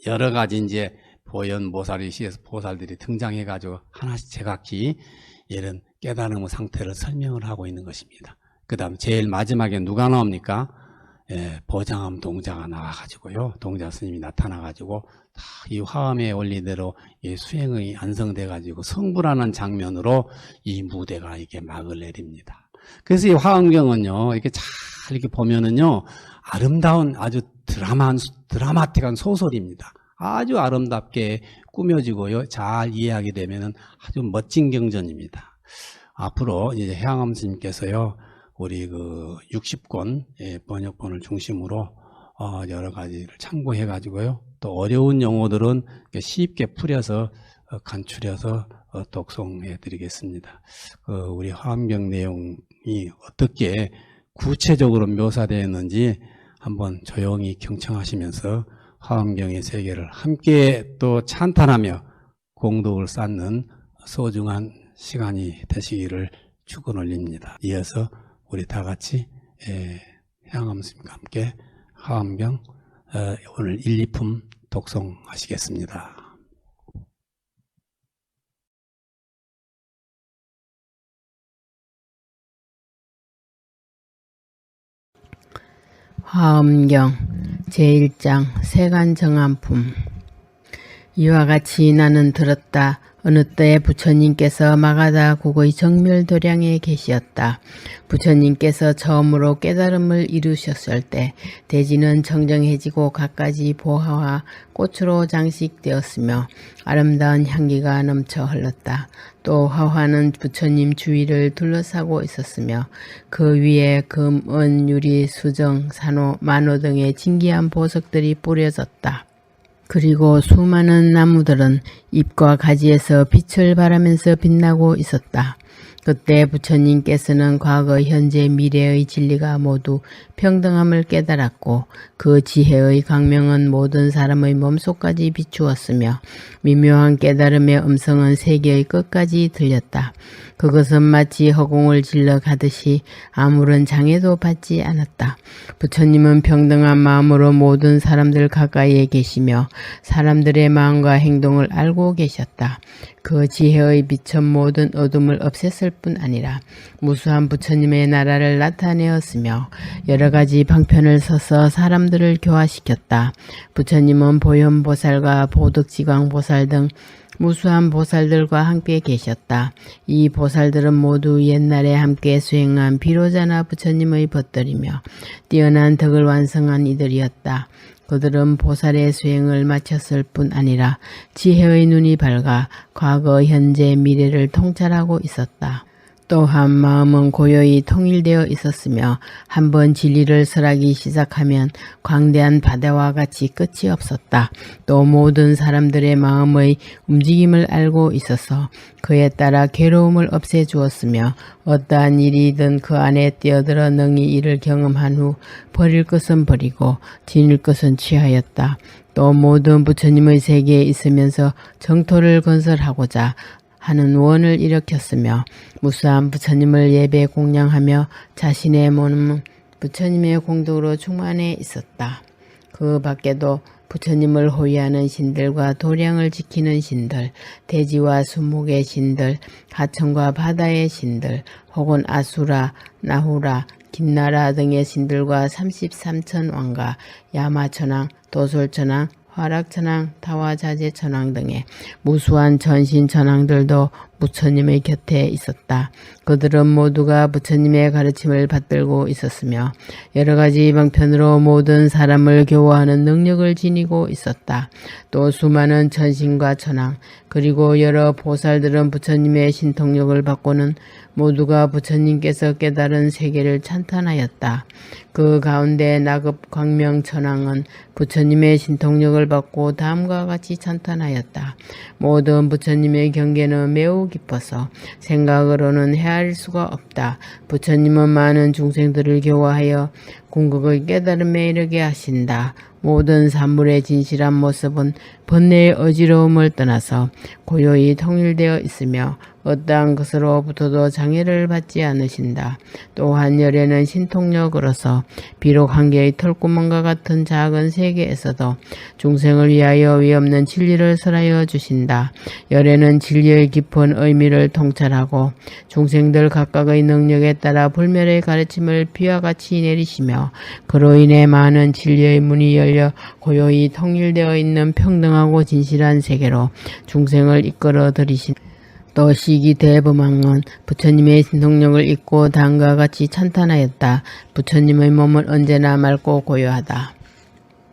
여러 가지 이제 보현보살이 시에서 보살들이 등장해가지고 하나씩 제각기 이런 깨달음의 상태를 설명을 하고 있는 것입니다. 그 다음 제일 마지막에 누가 나옵니까? 보장함 동자가 나와가지고요. 동자 스님이 나타나가지고 다 이 화엄의 원리대로 이 수행이 완성돼가지고 성불하는 장면으로 이 무대가 이게 막을 내립니다. 그래서 이 화엄경은요, 이렇게 잘 이렇게 보면은요, 아름다운 아주 드라마틱한 소설입니다. 아주 아름답게 꾸며지고요. 잘 이해하게 되면은 아주 멋진 경전입니다. 앞으로 이제 해양암 스님께서요, 우리 그 60권 번역본을 중심으로 여러 가지를 참고해 가지고요. 또 어려운 용어들은 쉽게 풀여서 간추려서 독송해 드리겠습니다. 우리 화엄경 내용이 어떻게 구체적으로 묘사되었는지 한번 조용히 경청하시면서 화엄경의 세계를 함께 또 찬탄하며 공덕을 쌓는 소중한 시간이 되시기를 축원 올립니다. 이어서 우리 다 같이 해양암 스님과 함께 화엄경 오늘 1, 2품 독송하시겠습니다. 화엄경 제1장 세간정암품. 이와 같이 나는 들었다. 어느 때에 부처님께서 마가다 국의 정멸도량에 계시었다. 부처님께서 처음으로 깨달음을 이루셨을 때 대지는 청정해지고 갖가지 보화와 꽃으로 장식되었으며 아름다운 향기가 넘쳐 흘렀다. 또 화화는 부처님 주위를 둘러싸고 있었으며 그 위에 금, 은, 유리, 수정, 산호, 만호 등의 진귀한 보석들이 뿌려졌다. 그리고 수많은 나무들은 잎과 가지에서 빛을 발하면서 빛나고 있었다. 그때 부처님께서는 과거, 현재, 미래의 진리가 모두 평등함을 깨달았고 그 지혜의 강명은 모든 사람의 몸속까지 비추었으며 미묘한 깨달음의 음성은 세계의 끝까지 들렸다. 그것은 마치 허공을 질러 가듯이 아무런 장애도 받지 않았다. 부처님은 평등한 마음으로 모든 사람들 가까이에 계시며 사람들의 마음과 행동을 알고 계셨다. 그 지혜의 빛은 모든 어둠을 없앴을 뿐 아니라 무수한 부처님의 나라를 나타내었으며 여러 가지 방편을 서서 사람들을 교화시켰다. 부처님은 보현보살과 보덕지광보살 등 무수한 보살들과 함께 계셨다. 이 보살들은 모두 옛날에 함께 수행한 비로자나 부처님의 벗들이며 뛰어난 덕을 완성한 이들이었다. 그들은 보살의 수행을 마쳤을 뿐 아니라 지혜의 눈이 밝아 과거, 현재, 미래를 통찰하고 있었다. 또한 마음은 고요히 통일되어 있었으며 한번 진리를 설하기 시작하면 광대한 바다와 같이 끝이 없었다. 또 모든 사람들의 마음의 움직임을 알고 있어서 그에 따라 괴로움을 없애주었으며 어떠한 일이든 그 안에 뛰어들어 능히 이를 경험한 후 버릴 것은 버리고 지닐 것은 취하였다. 또 모든 부처님의 세계에 있으면서 정토를 건설하고자 하는 원을 일으켰으며 무수한 부처님을 예배 공양하며 자신의 몸은 부처님의 공덕으로 충만해 있었다. 그 밖에도 부처님을 호위하는 신들과 도량을 지키는 신들, 대지와 수목의 신들, 하천과 바다의 신들, 혹은 아수라, 나후라, 김나라 등의 신들과 33천 왕과 야마천왕, 도솔천왕, 화락천왕, 타화자재천왕 등의 무수한 전신천왕들도 부처님의 곁에 있었다. 그들은 모두가 부처님의 가르침을 받들고 있었으며 여러 가지 방편으로 모든 사람을 교화하는 능력을 지니고 있었다. 또 수많은 천신과 천왕 그리고 여러 보살들은 부처님의 신통력을 받고는 모두가 부처님께서 깨달은 세계를 찬탄하였다. 그 가운데 나급 광명천왕은 부처님의 신통력을 받고 다음과 같이 찬탄하였다. 모든 부처님의 경계는 매우 깊어서 생각으로는 헤아릴 수가 없다. 부처님은 많은 중생들을 교화하여 궁극의 깨달음에 이르게 하신다. 모든 산물의 진실한 모습은 번뇌의 어지러움을 떠나서 고요히 통일되어 있으며 어떠한 것으로부터도 장애를 받지 않으신다. 또한 열애는 신통력으로서 비록 한 개의 털구멍과 같은 작은 세계에서도 중생을 위하여 위없는 진리를 설하여 주신다. 열애는 진리의 깊은 의미를 통찰하고 중생들 각각의 능력에 따라 불멸의 가르침을 비와 같이 내리시며 그로 인해 많은 진리의 문이 열려 고요히 통일되어 있는 평등하고 진실한 세계로 중생을 이끌어 들이신 또 시기 대범왕은 부처님의 신통력을 잊고 다음과 같이 찬탄하였다. 부처님의 몸은 언제나 맑고 고요하다.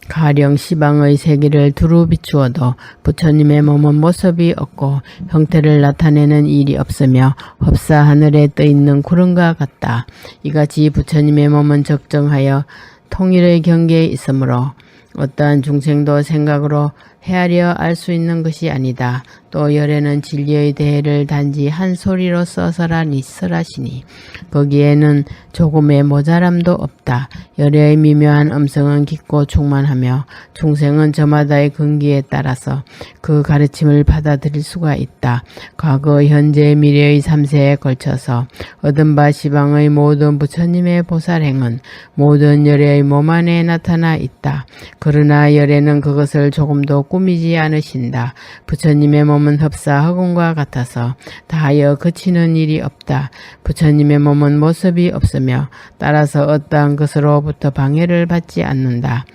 가령 시방의 세계를 두루 비추어도 부처님의 몸은 모습이 없고 형태를 나타내는 일이 없으며 흡사 하늘에 떠있는 구름과 같다. 이같이 부처님의 몸은 적정하여 통일의 경계에 있으므로 어떠한 중생도 생각으로 헤아려 알 수 있는 것이 아니다. 또 열애는 진리의 대해를 단지 한 소리로 설하시니 거기에는 조금의 모자람도 없다. 열애의 미묘한 음성은 깊고 충만하며 중생은 저마다의 근기에 따라서 그 가르침을 받아들일 수가 있다. 과거, 현재, 미래의 3세에 걸쳐서 얻은 바 시방의 모든 부처님의 보살행은 모든 열애의 몸 안에 나타나 있다. 그러나 열애는 그것을 조금도 꾸미지 않으신다. 부처님의 몸은 흡사 허공과 같아서 다하여 그치는 일이 없다. 부처님의 몸은 모습이 없으며 따라서 어떠한 것으로부터 방해를 받지 않는다.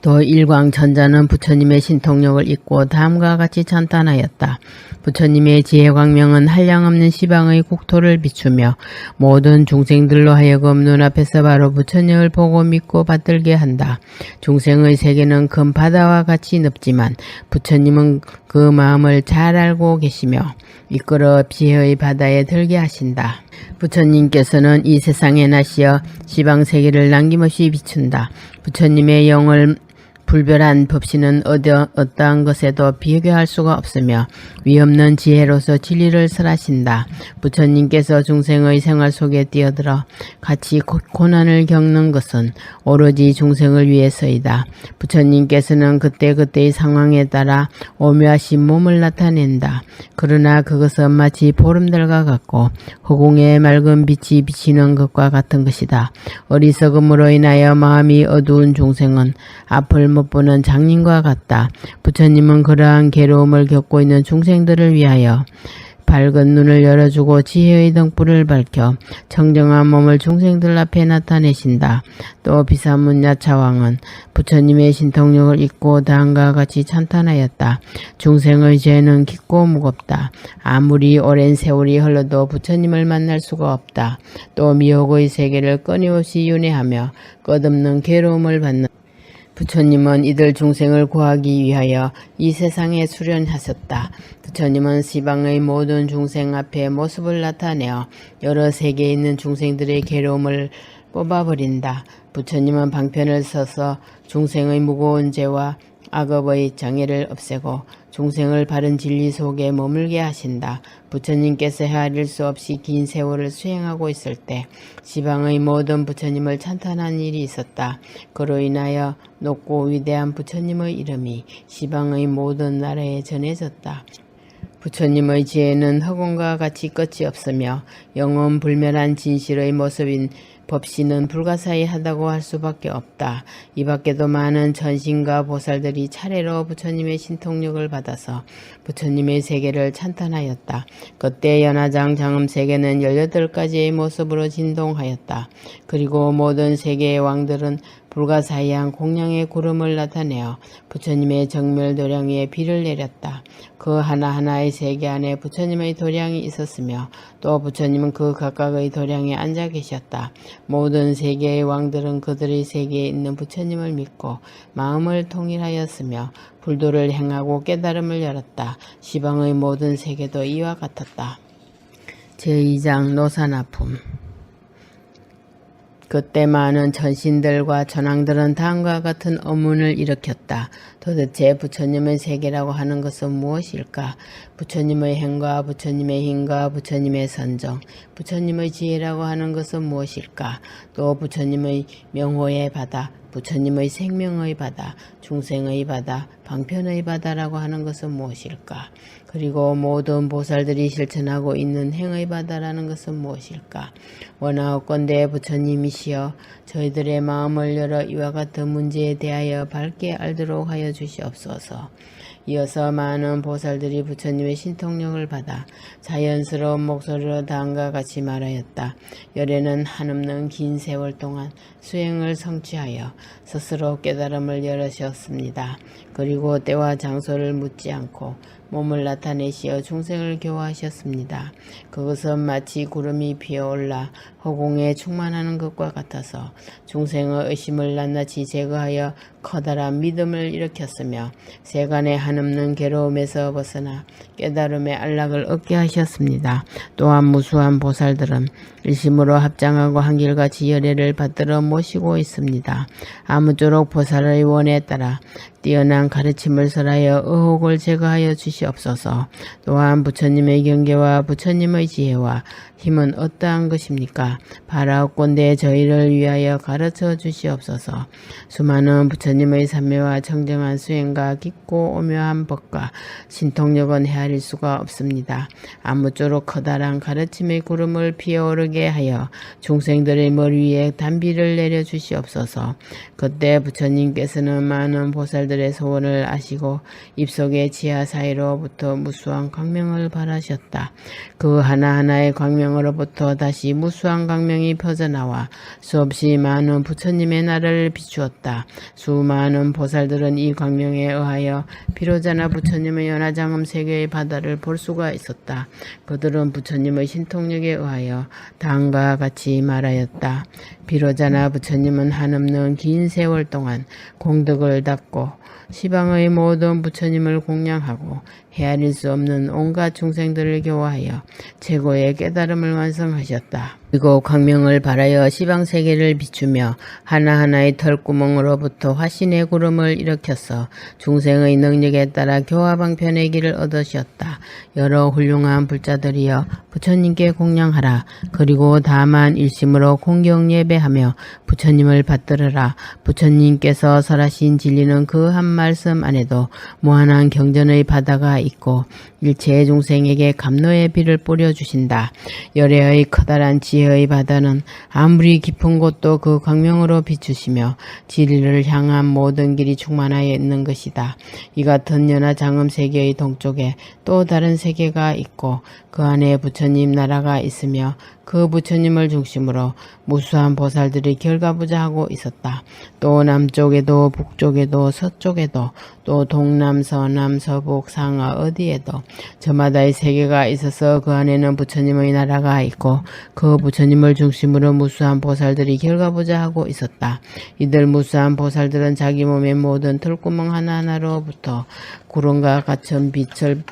또 일광천자는 부처님의 신통력을 잊고 다음과 같이 찬탄하였다. 부처님의 지혜광명은 한량없는 시방의 국토를 비추며 모든 중생들로 하여금 눈앞에서 바로 부처님을 보고 믿고 받들게 한다. 중생의 세계는 큰 바다와 같이 넓지만 부처님은 그 마음을 잘 알고 계시며 이끌어 지혜의 바다에 들게 하신다. 부처님께서는 이 세상에 나시어 시방 세계를 남김없이 비춘다. 부처님의 영을 불별한 법신은 어떠한 것에도 비교할 수가 없으며 위없는 지혜로서 진리를 설하신다. 부처님께서 중생의 생활 속에 뛰어들어 같이 고난을 겪는 것은 오로지 중생을 위해서이다. 부처님께서는 그때그때의 상황에 따라 오묘하신 몸을 나타낸다. 그러나 그것은 마치 보름달과 같고 허공에 맑은 빛이 비치는 것과 같은 것이다. 어리석음으로 인하여 마음이 어두운 중생은 앞을 못 보는 장님과 같다. 부처님은 그러한 괴로움을 겪고 있는 중생들을 위하여 밝은 눈을 열어주고 지혜의 등불을 밝혀 청정한 몸을 중생들 앞에 나타내신다. 또 비사문 야차왕은 부처님의 신통력을 잊고 다음과 같이 찬탄하였다. 중생의 죄는 깊고 무겁다. 아무리 오랜 세월이 흘러도 부처님을 만날 수가 없다. 또 미혹의 세계를 끊임없이 윤회하며 끝없는 괴로움을 받는 부처님은 이들 중생을 구하기 위하여 이 세상에 수련하셨다. 부처님은 시방의 모든 중생 앞에 모습을 나타내어 여러 세계에 있는 중생들의 괴로움을 뽑아버린다. 부처님은 방편을 서서 중생의 무거운 죄와 악업의 장애를 없애고 중생을 바른 진리 속에 머물게 하신다. 부처님께서 헤아릴 수 없이 긴 세월을 수행하고 있을 때 시방의 모든 부처님을 찬탄한 일이 있었다. 그로 인하여 높고 위대한 부처님의 이름이 시방의 모든 나라에 전해졌다. 부처님의 지혜는 허공과 같이 끝이 없으며 영원 불멸한 진실의 모습인 법신은 불가사의하다고 할 수밖에 없다. 이 밖에도 많은 전신과 보살들이 차례로 부처님의 신통력을 받아서 부처님의 세계를 찬탄하였다. 그때 연화장 장엄 세계는 18가지의 모습으로 진동하였다. 그리고 모든 세계의 왕들은 불가사의한 공양의 구름을 나타내어 부처님의 정멸 도량 위에 비를 내렸다. 그 하나하나의 세계 안에 부처님의 도량이 있었으며 또 부처님은 그 각각의 도량에 앉아 계셨다. 모든 세계의 왕들은 그들의 세계에 있는 부처님을 믿고 마음을 통일하였으며 불도를 행하고 깨달음을 열었다. 시방의 모든 세계도 이와 같았다. 제2장 노산아픔. 그때 많은 천신들과 천왕들은 다음과 같은 의문을 일으켰다. 도대체 부처님의 세계라고 하는 것은 무엇일까? 부처님의 행과 부처님의 힘과 부처님의 선정, 부처님의 지혜라고 하는 것은 무엇일까? 또 부처님의 명호의 바다, 부처님의 생명의 바다, 중생의 바다, 방편의 바다라고 하는 것은 무엇일까? 그리고 모든 보살들이 실천하고 있는 행의 바다라는 것은 무엇일까? 원하옵건대 부처님이시여 저희들의 마음을 열어 이와 같은 문제에 대하여 밝게 알도록 하여 주시옵소서. 이어서 많은 보살들이 부처님의 신통력을 받아 자연스러운 목소리로 다음과 같이 말하였다. 열애는 한없는 긴 세월 동안 수행을 성취하여 스스로 깨달음을 열으셨습니다. 그리고 때와 장소를 묻지 않고 몸을 나타내시어 중생을 교화하셨습니다. 그것은 마치 구름이 피어올라 허공에 충만하는 것과 같아서 중생의 의심을 낱낱이 제거하여 커다란 믿음을 일으켰으며 세간의 한없는 괴로움에서 벗어나 깨달음의 안락을 얻게 하셨습니다. 또한 무수한 보살들은 일심으로 합장하고 한결같이 열애를 받들어 모시고 있습니다. 아무쪼록 보살의 원에 따라 뛰어난 가르침을 설하여 의혹을 제거하여 주시옵소서. 또한 부처님의 경계와 부처님의 지혜와 힘은 어떠한 것입니까? 바라옵건대 저희를 위하여 가르쳐 주시옵소서. 수많은 부처님의 삼매와 청정한 수행과 깊고 오묘한 법과 신통력은 헤아릴 수가 없습니다. 아무쪼록 커다란 가르침의 구름을 피어오르게 하여 중생들의 머리 위에 단비를 내려 주시옵소서. 그때 부처님께서는 많은 보살들의 소원을 아시고 입속의 지하 사이로부터 무수한 광명을 발하셨다. 그 하나하나의 광명으로부터 다시 무수한 광명이 퍼져나와 수없이 많은 부처님의 나라를 비추었다. 수많은 보살들은 이 광명에 의하여 비로자나 부처님의 연화장엄 세계의 바다를 볼 수가 있었다. 그들은 부처님의 신통력에 의하여 다음과 같이 말하였다. 비로자나 부처님은 한없는 긴 세월 동안 공덕을 닦고 시방의 모든 부처님을 공양하고 헤아릴 수 없는 온갖 중생들을 교화하여 최고의 깨달음을 완성하셨다. 그리고 광명을 발하여 시방세계를 비추며 하나하나의 털구멍으로부터 화신의 구름을 일으켜서 중생의 능력에 따라 교화방편의 길을 얻으셨다. 여러 훌륭한 불자들이여 부처님께 공양하라. 그리고 다만 일심으로 공경 예배하며 부처님을 받들으라. 부처님께서 설하신 진리는 그 한 말씀 안에도 무한한 경전의 바다가 있고 일체의 중생에게 감노의 비를 뿌려주신다. 열애의 커다란 지혜의 바다는 아무리 깊은 곳도 그 광명으로 비추시며 진리를 향한 모든 길이 충만하여 있는 것이다. 이 같은 연화장엄 세계의 동쪽에 또 다른 세계가 있고 그 안에 부처님 나라가 있으며 그 부처님을 중심으로 무수한 보살들이 결가부자하고 있었다. 또 남쪽에도 북쪽에도 서쪽에도 또 동남 서남 서북 상하 어디에도 저마다의 세계가 있어서 그 안에는 부처님의 나라가 있고 그 부처님을 중심으로 무수한 보살들이 결가부자하고 있었다. 이들 무수한 보살들은 자기 몸의 모든 털구멍 하나하나로부터 구름과 같은 빛을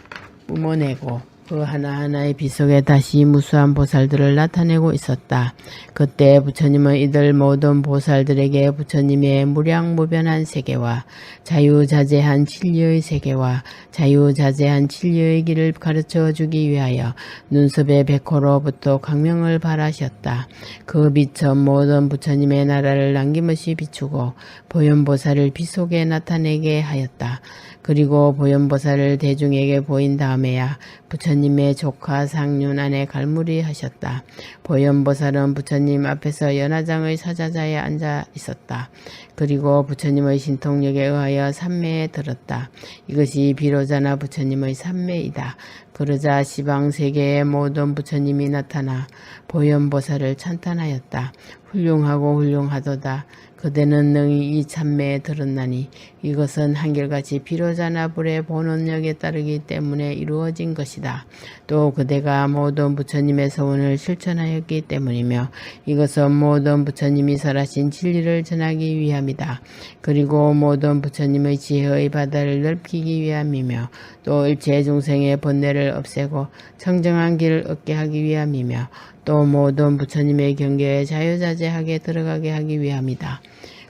뿜어내고 그 하나하나의 빛 속에 다시 무수한 보살들을 나타내고 있었다. 그때 부처님은 이들 모든 보살들에게 부처님의 무량무변한 세계와 자유자재한 진리의 세계와 자유자재한 진리의 길을 가르쳐 주기 위하여 눈썹의 백호로부터 광명을 발하셨다. 그 빛은 모든 부처님의 나라를 남김없이 비추고 보현보살을 빛 속에 나타내게 하였다. 그리고 보현보살을 대중에게 보인 다음에야 부처님의 조카 상륜 안에 갈무리 하셨다. 보현보살은 부처님 앞에서 연화장의 사자자에 앉아 있었다. 그리고 부처님의 신통력에 의하여 삼매에 들었다. 이것이 비로자나 부처님의 삼매이다. 그러자 시방세계의 모든 부처님이 나타나 보현보살을 찬탄하였다. 훌륭하고 훌륭하도다. 그대는 능히 이 참매에 들었나니 이것은 한결같이 비로자나 불의 본원력에 따르기 때문에 이루어진 것이다. 또 그대가 모든 부처님의 서원을 실천하였기 때문이며 이것은 모든 부처님이 설하신 진리를 전하기 위함이다. 그리고 모든 부처님의 지혜의 바다를 넓히기 위함이며 또 일체 중생의 번뇌를 없애고 청정한 길을 얻게 하기 위함이며 또 모든 부처님의 경계에 자유자재하게 들어가게 하기 위함이다.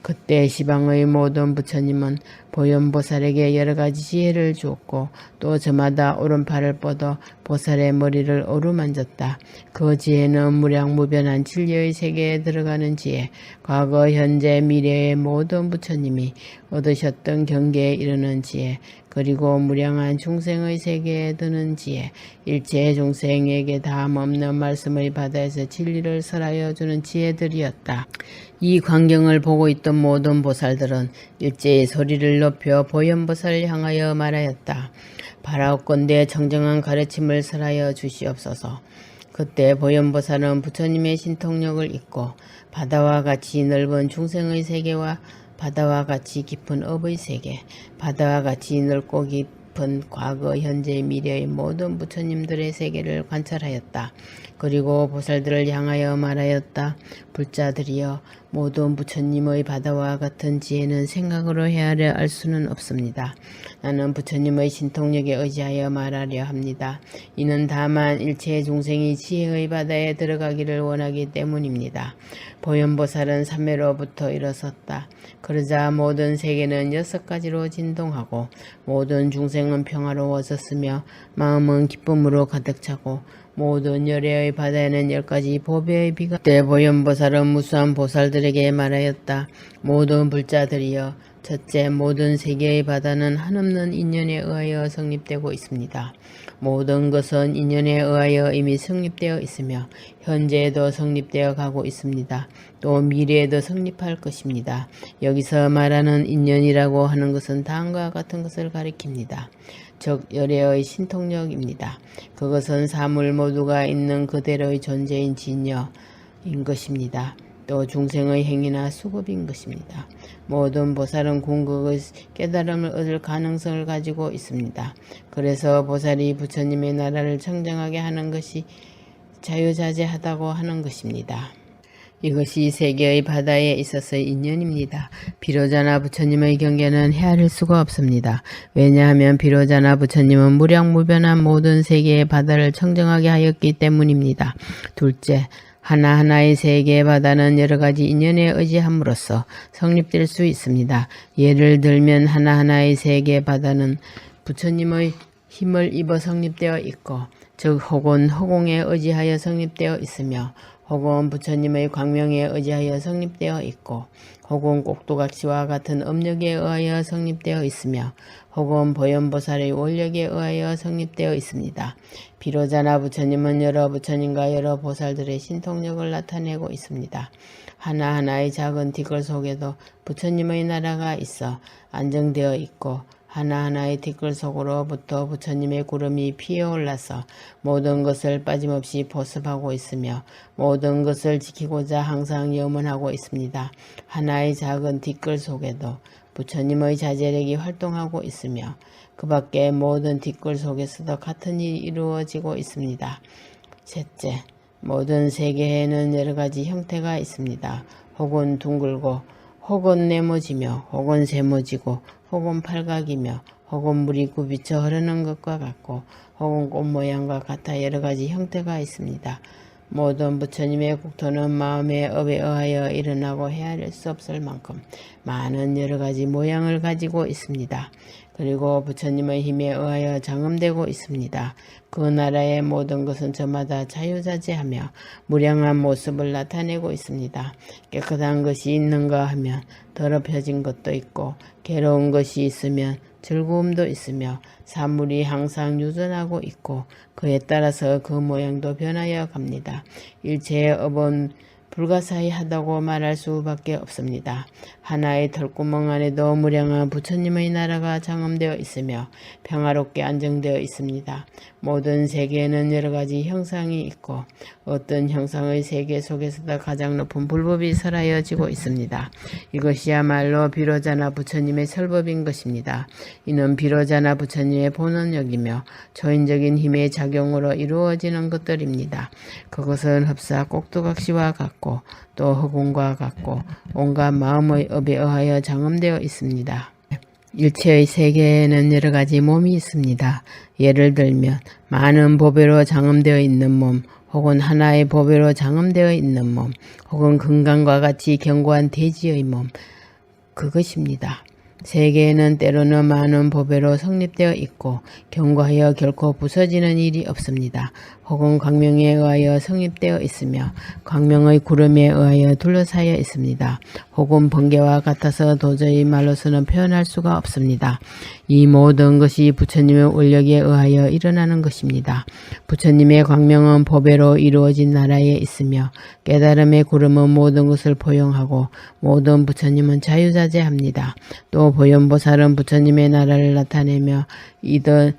그때 시방의 모든 부처님은 보현보살에게 여러 가지 지혜를 주었고 또 저마다 오른팔을 뻗어 보살의 머리를 어루만졌다. 그 지혜는 무량무변한 진리의 세계에 들어가는 지혜, 과거, 현재, 미래의 모든 부처님이 얻으셨던 경계에 이르는 지혜, 그리고 무량한 중생의 세계에 드는 지혜, 일체 중생에게 다함없는 말씀의 바다에서 진리를 설하여 주는 지혜들이었다. 이 광경을 보고 있던 모든 보살들은 일제히 소리를 높여 보현보살을 향하여 말하였다. 바라옵건대 정정한 가르침을 설하여 주시옵소서. 그때 보현보살은 부처님의 신통력을 잊고 바다와 같이 넓은 중생의 세계와 바다와 같이 깊은 업의 세계, 바다와 같이 넓고 깊은 과거, 현재, 미래의 모든 부처님들의 세계를 관찰하였다. 그리고 보살들을 향하여 말하였다. 불자들이여, 모든 부처님의 바다와 같은 지혜는 생각으로 헤아려 알 수는 없습니다. 나는 부처님의 신통력에 의지하여 말하려 합니다. 이는 다만 일체 중생이 지혜의 바다에 들어가기를 원하기 때문입니다. 보현보살은 삼매로부터 일어섰다. 그러자 모든 세계는 6가지로 진동하고 모든 중생은 평화로워졌으며 마음은 기쁨으로 가득 차고 모든 열애의 바다에는 10가지 보배의 비가. 그때 보현보살은 무수한 보살들에게 말하였다. 모든 불자들이여, 첫째, 모든 세계의 바다는 한없는 인연에 의하여 성립되고 있습니다. 모든 것은 인연에 의하여 이미 성립되어 있으며 현재에도 성립되어 가고 있습니다. 또 미래에도 성립할 것입니다. 여기서 말하는 인연이라고 하는 것은 다음과 같은 것을 가리킵니다. 즉 열애의 신통력입니다. 그것은 사물 모두가 있는 그대로의 존재인 진여인 것입니다. 또 중생의 행위나 수급인 것입니다. 모든 보살은 궁극의 깨달음을 얻을 가능성을 가지고 있습니다. 그래서 보살이 부처님의 나라를 청정하게 하는 것이 자유자재하다고 하는 것입니다. 이것이 세계의 바다에 있어서의 인연입니다. 비로자나 부처님의 경계는 헤아릴 수가 없습니다. 왜냐하면 비로자나 부처님은 무량무변한 모든 세계의 바다를 청정하게 하였기 때문입니다. 둘째, 하나하나의 세계의 바다는 여러가지 인연에 의지함으로써 성립될 수 있습니다. 예를 들면 하나하나의 세계의 바다는 부처님의 힘을 입어 성립되어 있고, 즉 혹은 허공에 의지하여 성립되어 있으며, 혹은 부처님의 광명에 의지하여 성립되어 있고, 혹은 꼭두각시와 같은 업력에 의하여 성립되어 있으며, 혹은 보현보살의 원력에 의하여 성립되어 있습니다. 비로자나 부처님은 여러 부처님과 여러 보살들의 신통력을 나타내고 있습니다. 하나하나의 작은 티끌 속에도 부처님의 나라가 있어 안정되어 있고, 하나하나의 티끌 속으로부터 부처님의 구름이 피어올라서 모든 것을 빠짐없이 보습하고 있으며 모든 것을 지키고자 항상 염원하고 있습니다. 하나의 작은 티끌 속에도 부처님의 자제력이 활동하고 있으며 그 밖에 모든 티끌 속에서도 같은 일이 이루어지고 있습니다. 셋째, 모든 세계에는 여러 가지 형태가 있습니다. 혹은 둥글고, 혹은 네모지며, 혹은 세모지고, 혹은 팔각이며, 혹은 물이 굽이쳐 흐르는 것과 같고, 혹은 꽃 모양과 같아 여러 가지 형태가 있습니다. 모든 부처님의 국토는 마음의 업에 의하여 일어나고 헤아릴 수 없을 만큼 많은 여러 가지 모양을 가지고 있습니다. 그리고 부처님의 힘에 의하여 장엄되고 있습니다. 그 나라의 모든 것은 저마다 자유자재하며 무량한 모습을 나타내고 있습니다. 깨끗한 것이 있는가 하면 더럽혀진 것도 있고, 괴로운 것이 있으면 즐거움도 있으며, 사물이 항상 유전하고 있고 그에 따라서 그 모양도 변하여 갑니다. 일체의 업은 불가사의하다고 말할 수밖에 없습니다. 하나의 털구멍 안에도 무량한 부처님의 나라가 장엄되어 있으며 평화롭게 안정되어 있습니다. 모든 세계에는 여러 가지 형상이 있고 어떤 형상의 세계 속에서도 가장 높은 불법이 설하여지고 있습니다. 이것이야말로 비로자나 부처님의 설법인 것입니다. 이는 비로자나 부처님의 본원력이며 초인적인 힘의 작용으로 이루어지는 것들입니다. 그것은 흡사 꼭두각시와 같고 또 허공과 같고 온갖 마음의 업에 의하여 장엄되어 있습니다. 일체의 세계에는 여러 가지 몸이 있습니다. 예를 들면 많은 보배로 장엄되어 있는 몸, 혹은 하나의 보배로 장엄되어 있는 몸, 혹은 금강과 같이 견고한 대지의 몸, 그것입니다. 세계에는 때로는 많은 보배로 성립되어 있고 경과하여 결코 부서지는 일이 없습니다. 혹은 광명에 의하여 성립되어 있으며 광명의 구름에 의하여 둘러싸여 있습니다. 혹은 번개와 같아서 도저히 말로서는 표현할 수가 없습니다. 이 모든 것이 부처님의 원력에 의하여 일어나는 것입니다. 부처님의 광명은 보배로 이루어진 나라에 있으며 깨달음의 구름은 모든 것을 포용하고 모든 부처님은 자유자재합니다. 또 보현보살은 부처님의 나라를 나타내며 이들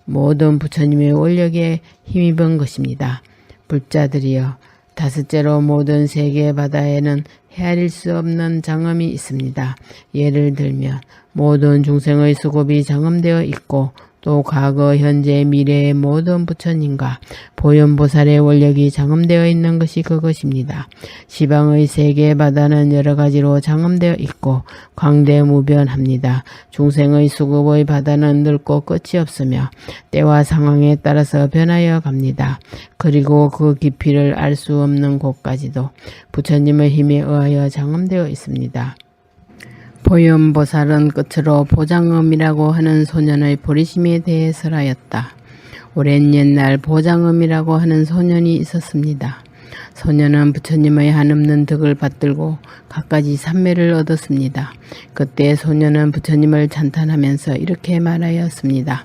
모든 부처님의 원력에 힘입은 것입니다. 불자들이여, 다섯째로 모든 세계 바다에는 헤아릴 수 없는 장엄이 있습니다. 예를 들면 모든 중생의 수급이 장엄되어 있고 또 과거, 현재, 미래의 모든 부처님과 보현보살의 원력이 장엄되어 있는 것이 그것입니다. 시방의 세계 바다는 여러 가지로 장엄되어 있고 광대무변합니다. 중생의 수급의 바다는 넓고 끝이 없으며 때와 상황에 따라서 변하여 갑니다. 그리고 그 깊이를 알 수 없는 곳까지도 부처님의 힘에 의하여 장엄되어 있습니다. 보현보살은 끝으로 보장음이라고 하는 소년의 보리심에 대해 설하였다. 오랜 옛날 보장음이라고 하는 소년이 있었습니다. 소년은 부처님의 한없는 덕을 받들고 갖가지 삼매를 얻었습니다. 그때 소년은 부처님을 찬탄하면서 이렇게 말하였습니다.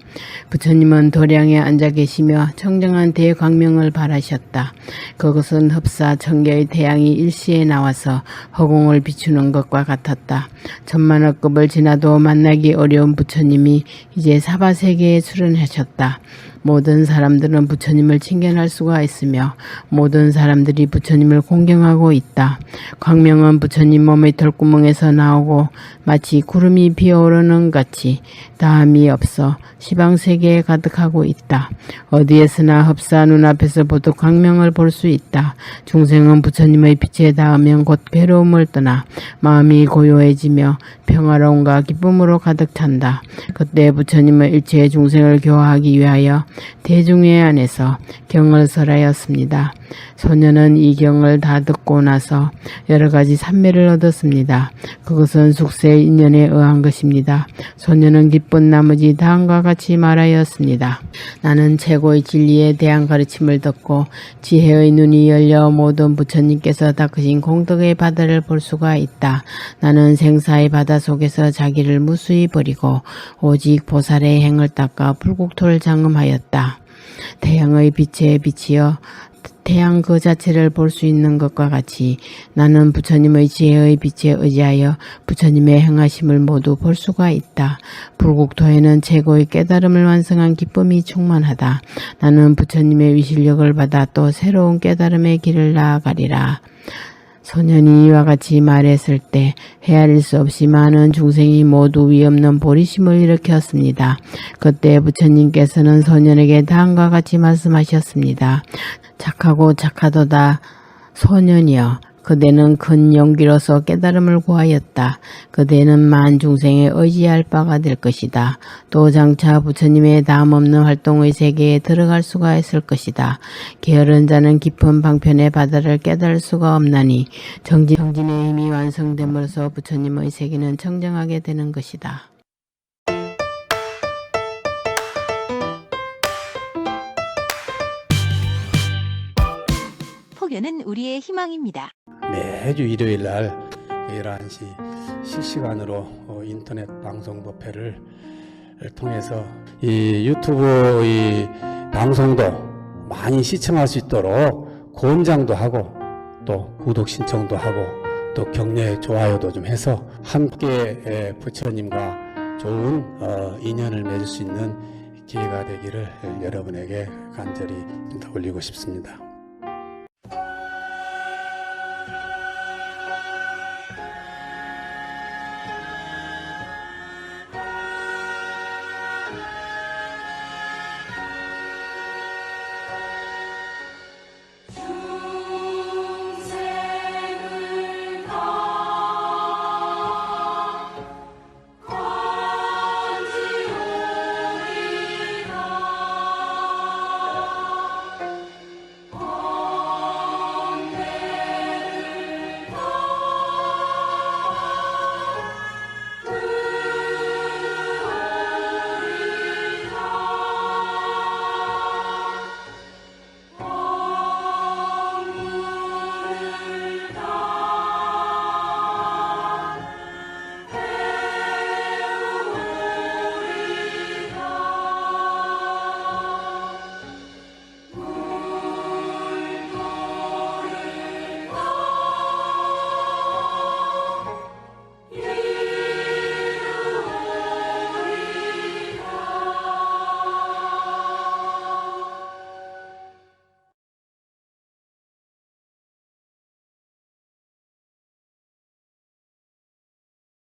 부처님은 도량에 앉아 계시며 청정한 대광명을 발하셨다. 그것은 흡사 천개의 태양이 일시에 나와서 허공을 비추는 것과 같았다. 천만억급을 지나도 만나기 어려운 부처님이 이제 사바세계에 출연하셨다. 모든 사람들은 부처님을 칭견할 수가 있으며 모든 사람들이 부처님을 공경하고 있다. 광명은 부처님 몸의 털구멍에서 나오고 마치 구름이 피어오르는 같이 다함이 없어 시방세계에 가득하고 있다. 어디에서나 흡사 눈앞에서 보도 광명을 볼 수 있다. 중생은 부처님의 빛에 닿으면 곧 괴로움을 떠나 마음이 고요해지며 평화로움과 기쁨으로 가득 찬다. 그때 부처님은 일체 중생을 교화하기 위하여 대중회 안에서 경을 설하였습니다. 소년은 이 경을 다 듣고 나서 여러 가지 삼매를 얻었습니다. 그것은 숙세의 인연에 의한 것입니다. 소년은 기쁜 나머지 다음과 같이 말하였습니다. 나는 최고의 진리에 대한 가르침을 듣고 지혜의 눈이 열려 모든 부처님께서 닦으신 공덕의 바다를 볼 수가 있다. 나는 생사의 바다 속에서 자기를 무수히 버리고 오직 보살의 행을 닦아 불국토를 장엄하였다. 태양의 빛에 비치어 태양 그 자체를 볼 수 있는 것과 같이 나는 부처님의 지혜의 빛에 의지하여 부처님의 행하심을 모두 볼 수가 있다. 불국토에는 최고의 깨달음을 완성한 기쁨이 충만하다. 나는 부처님의 위실력을 받아 또 새로운 깨달음의 길을 나아가리라. 소년이 이와 같이 말했을 때 헤아릴 수 없이 많은 중생이 모두 위없는 보리심을 일으켰습니다. 그때 부처님께서는 소년에게 다음과 같이 말씀하셨습니다. 착하고 착하도다 소년이여, 그대는 큰 용기로서 깨달음을 구하였다. 그대는 만중생에 의지할 바가 될 것이다. 또 장차 부처님의 다음없는 활동의 세계에 들어갈 수가 있을 것이다. 게으른 자는 깊은 방편의 바다를 깨달을 수가 없나니 정진의 힘이 완성됨으로써 부처님의 세계는 청정하게 되는 것이다. 포교는 우리의 희망입니다. 매주 일요일 날 11시 실시간으로 인터넷 방송 법회를 통해서 이 유튜브 이 방송도 많이 시청할 수 있도록 권장도 하고 또 구독 신청도 하고 또 격려 좋아요도 좀 해서 함께 부처님과 좋은 인연을 맺을 수 있는 기회가 되기를 여러분에게 간절히 올리고 싶습니다.